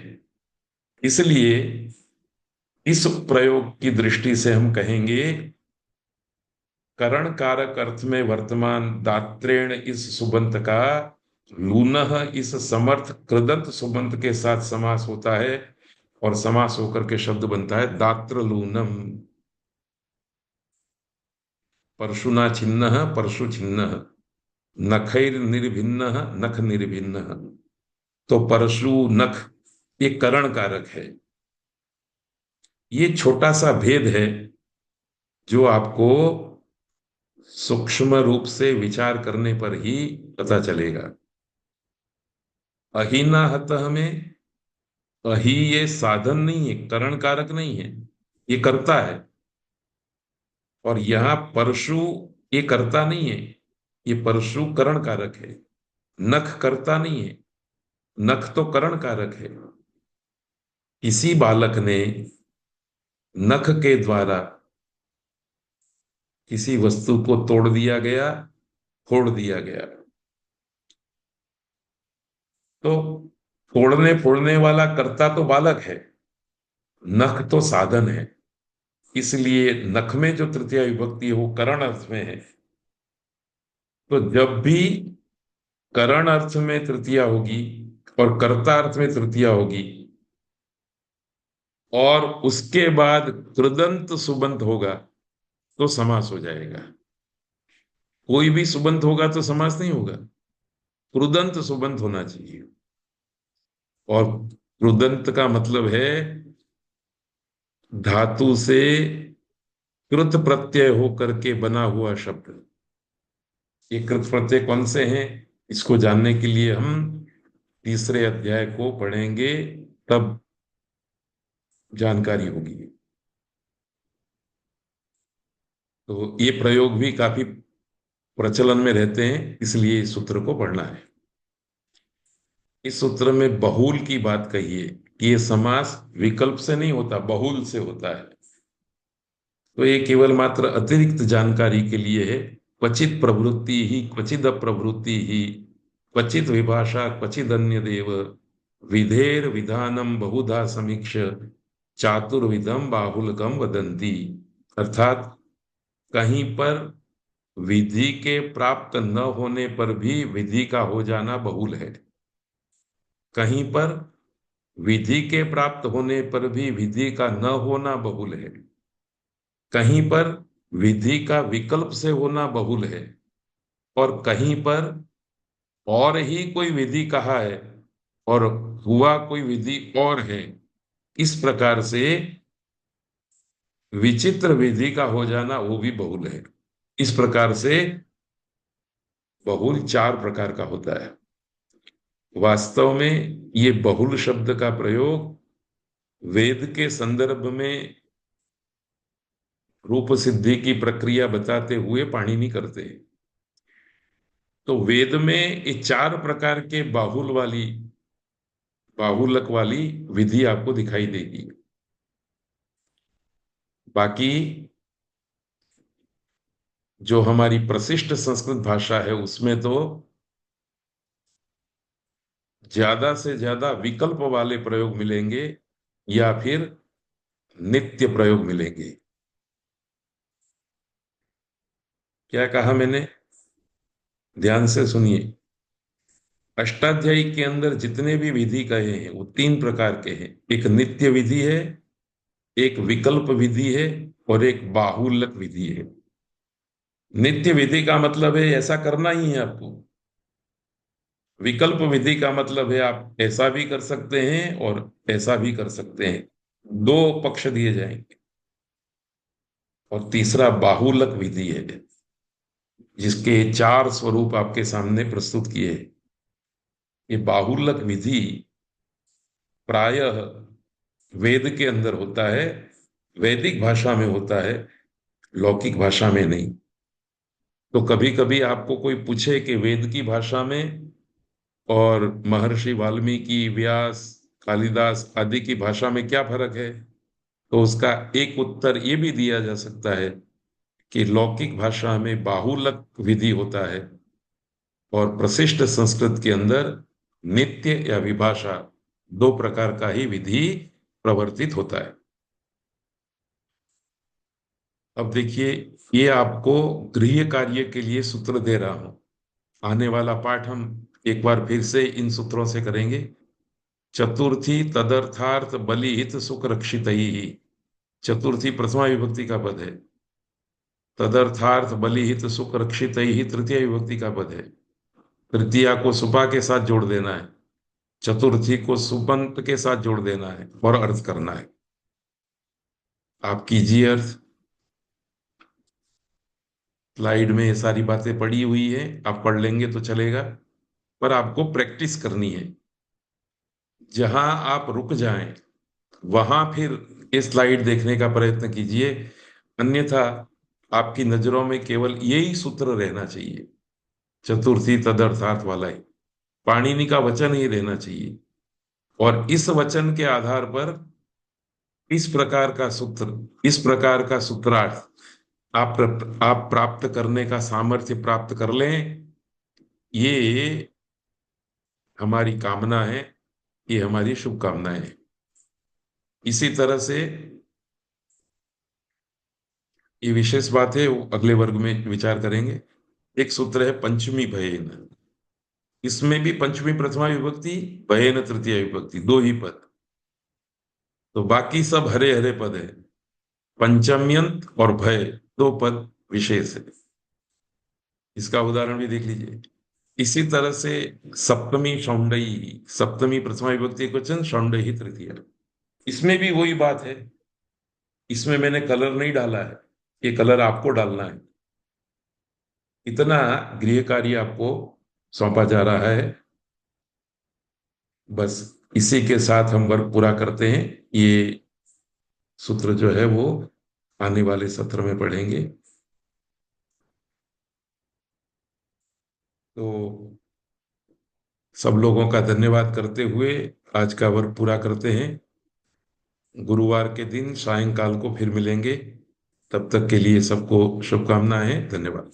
इसलिए इस प्रयोग की दृष्टि से हम कहेंगे करण कारक अर्थ में वर्तमान दात्रेण इस सुबंत का लूनः इस समर्थ कृदंत सुबंत के साथ समास होता है और समास होकर के शब्द बनता है दात्र लूनम। परशुना छिन्न परशु छिन्न, नखैर निर्भिन्न नख निर्भिन्न। तो परशु नख ये करण कारक है। ये छोटा सा भेद है जो आपको सूक्ष्म रूप से विचार करने पर ही पता चलेगा। अहीना हतः में अही ये साधन नहीं है, करण कारक नहीं है, ये कर्ता है। और यहां परशु ये कर्ता नहीं है, ये परशु करण कारक है। नख कर्ता नहीं है, नख तो करण कारक है। किसी बालक ने नख के द्वारा किसी वस्तु को तोड़ दिया गया, फोड़ दिया गया, तो तोड़ने फोड़ने वाला कर्ता तो बालक है, नख तो साधन है। इसलिए नख में जो तृतीय विभक्ति है वो करण अर्थ में है। तो जब भी करण अर्थ में तृतीया होगी और कर्ता अर्थ में तृतीया होगी और उसके बाद कृदंत सुबंत होगा तो समास हो जाएगा। कोई भी सुबंत होगा तो समास नहीं होगा, कृदंत सुबंत होना चाहिए। और कृदंत का मतलब है धातु से कृत प्रत्यय होकर के बना हुआ शब्द। ये कृत प्रत्यय कौन से हैं इसको जानने के लिए हम तीसरे अध्याय को पढ़ेंगे। तब जानकारी होगी। तो ये प्रयोग भी काफी प्रचलन में रहते हैं, इसलिए इस सूत्र को पढ़ना है। इस सूत्र में बहुल की बात कही है कि ये समास विकल्प से नहीं होता, बहुल से होता है। तो ये केवल मात्र अतिरिक्त जानकारी के लिए है। क्वचित प्रवृत्ति ही क्वचिद अप्रवृत्ति ही, क्वचित विभाषा क्वचिद अन्य देव, विधेर विधानम बहुधा समीक्ष, चातुर्विधम बाहुलकम वदंती। अर्थात कहीं पर विधि के प्राप्त न होने पर भी विधि का हो जाना बहुल है, कहीं पर विधि के प्राप्त होने पर भी विधि का न होना बहुल है, कहीं पर विधि का विकल्प से होना बहुल है, और कहीं पर और ही कोई विधि कहा है और हुआ कोई विधि और है। इस प्रकार से विचित्र विधि का हो जाना वो भी बहुल है। इस प्रकार से बहुल चार प्रकार का होता है। वास्तव में ये बहुल शब्द का प्रयोग वेद के संदर्भ में रूप सिद्धि की प्रक्रिया बताते हुए पाणिनि करते हैं। तो वेद में ये चार प्रकार के बाहुलक वाली विधि आपको दिखाई देगी। बाकी जो हमारी प्रशिष्ट संस्कृत भाषा है उसमें तो ज्यादा से ज्यादा विकल्प वाले प्रयोग मिलेंगे या फिर नित्य प्रयोग मिलेंगे। क्या कहा मैंने? ध्यान से सुनिए। अष्टाध्यायी के अंदर जितने भी विधि कहे हैं वो तीन प्रकार के हैं। एक नित्य विधि है, एक विकल्प विधि है, और एक बाहुल्यक विधि है। नित्य विधि का मतलब है ऐसा करना ही है आपको। विकल्प विधि का मतलब है आप ऐसा भी कर सकते हैं और ऐसा भी कर सकते हैं, दो पक्ष दिए जाएंगे। और तीसरा बाहुल्यक विधि है, जिसके चार स्वरूप आपके सामने प्रस्तुत किए हैं। ये बाहुल्यक विधि प्रायः वेद के अंदर होता है, वैदिक भाषा में होता है, लौकिक भाषा में नहीं। तो कभी कभी आपको कोई पूछे कि वेद की भाषा में और महर्षि वाल्मीकि, व्यास, कालिदास आदि की भाषा में क्या फर्क है, तो उसका एक उत्तर ये भी दिया जा सकता है कि लौकिक भाषा में बाहुल्यक विधि होता है और प्रशिष्ट संस्कृत के अंदर नित्य या विभाषा, दो प्रकार का ही विधि प्रवर्तित होता है। अब देखिए, ये आपको गृह कार्य के लिए सूत्र दे रहा हूं। आने वाला पाठ हम एक बार फिर से इन सूत्रों से करेंगे। चतुर्थी तदर्थार्थ बलिहित सुख रक्षित ही। चतुर्थी प्रथमा विभक्ति का पद है। तदर्थार्थ बलिहित सुख रक्षित ही तृतीय विभक्ति का पद है। तृतीया को सुपा के साथ जोड़ देना है, चतुर्थी को सुपंत के साथ जोड़ देना है और अर्थ करना है। आप कीजिए अर्थ। स्लाइड में ये सारी बातें पड़ी हुई है, आप पढ़ लेंगे तो चलेगा, पर आपको प्रैक्टिस करनी है। जहां आप रुक जाएं वहां फिर ये स्लाइड देखने का प्रयत्न कीजिए, अन्यथा आपकी नजरों में केवल यही सूत्र रहना चाहिए, चतुर्थी तदर्थार्थ वाला ही, पाणिनि का वचन ही रहना चाहिए। और इस वचन के आधार पर इस प्रकार का सूत्रार्थ आप प्राप्त करने का सामर्थ्य प्राप्त कर लें, ये हमारी कामना है, ये हमारी शुभकामनाएं हैं। इसी तरह से ये विशेष बात है, वो अगले वर्ग में विचार करेंगे। एक सूत्र है पंचमी भयेन। इसमें भी पंचमी प्रथमा विभक्ति, भयेन तृतीय विभक्ति, दो ही पद। तो बाकी सब हरे हरे पद है। पंचम्यंत और भय दो पद विशेष है। इसका उदाहरण भी देख लीजिए। इसी तरह से सप्तमी शौंडई, सप्तमी प्रथमा विभक्ति क्वचन, शौंडई तृतीय। इसमें भी वही बात है। इसमें मैंने कलर नहीं डाला है, ये कलर आपको डालना है। इतना गृह कार्य आपको सौंपा जा रहा है। बस इसी के साथ हम वर्ग पूरा करते हैं। ये सूत्र जो है वो आने वाले सत्र में पढ़ेंगे। तो सब लोगों का धन्यवाद करते हुए आज का वर्ग पूरा करते हैं। गुरुवार के दिन सायंकाल को फिर मिलेंगे। तब तक के लिए सबको शुभकामनाएं। धन्यवाद।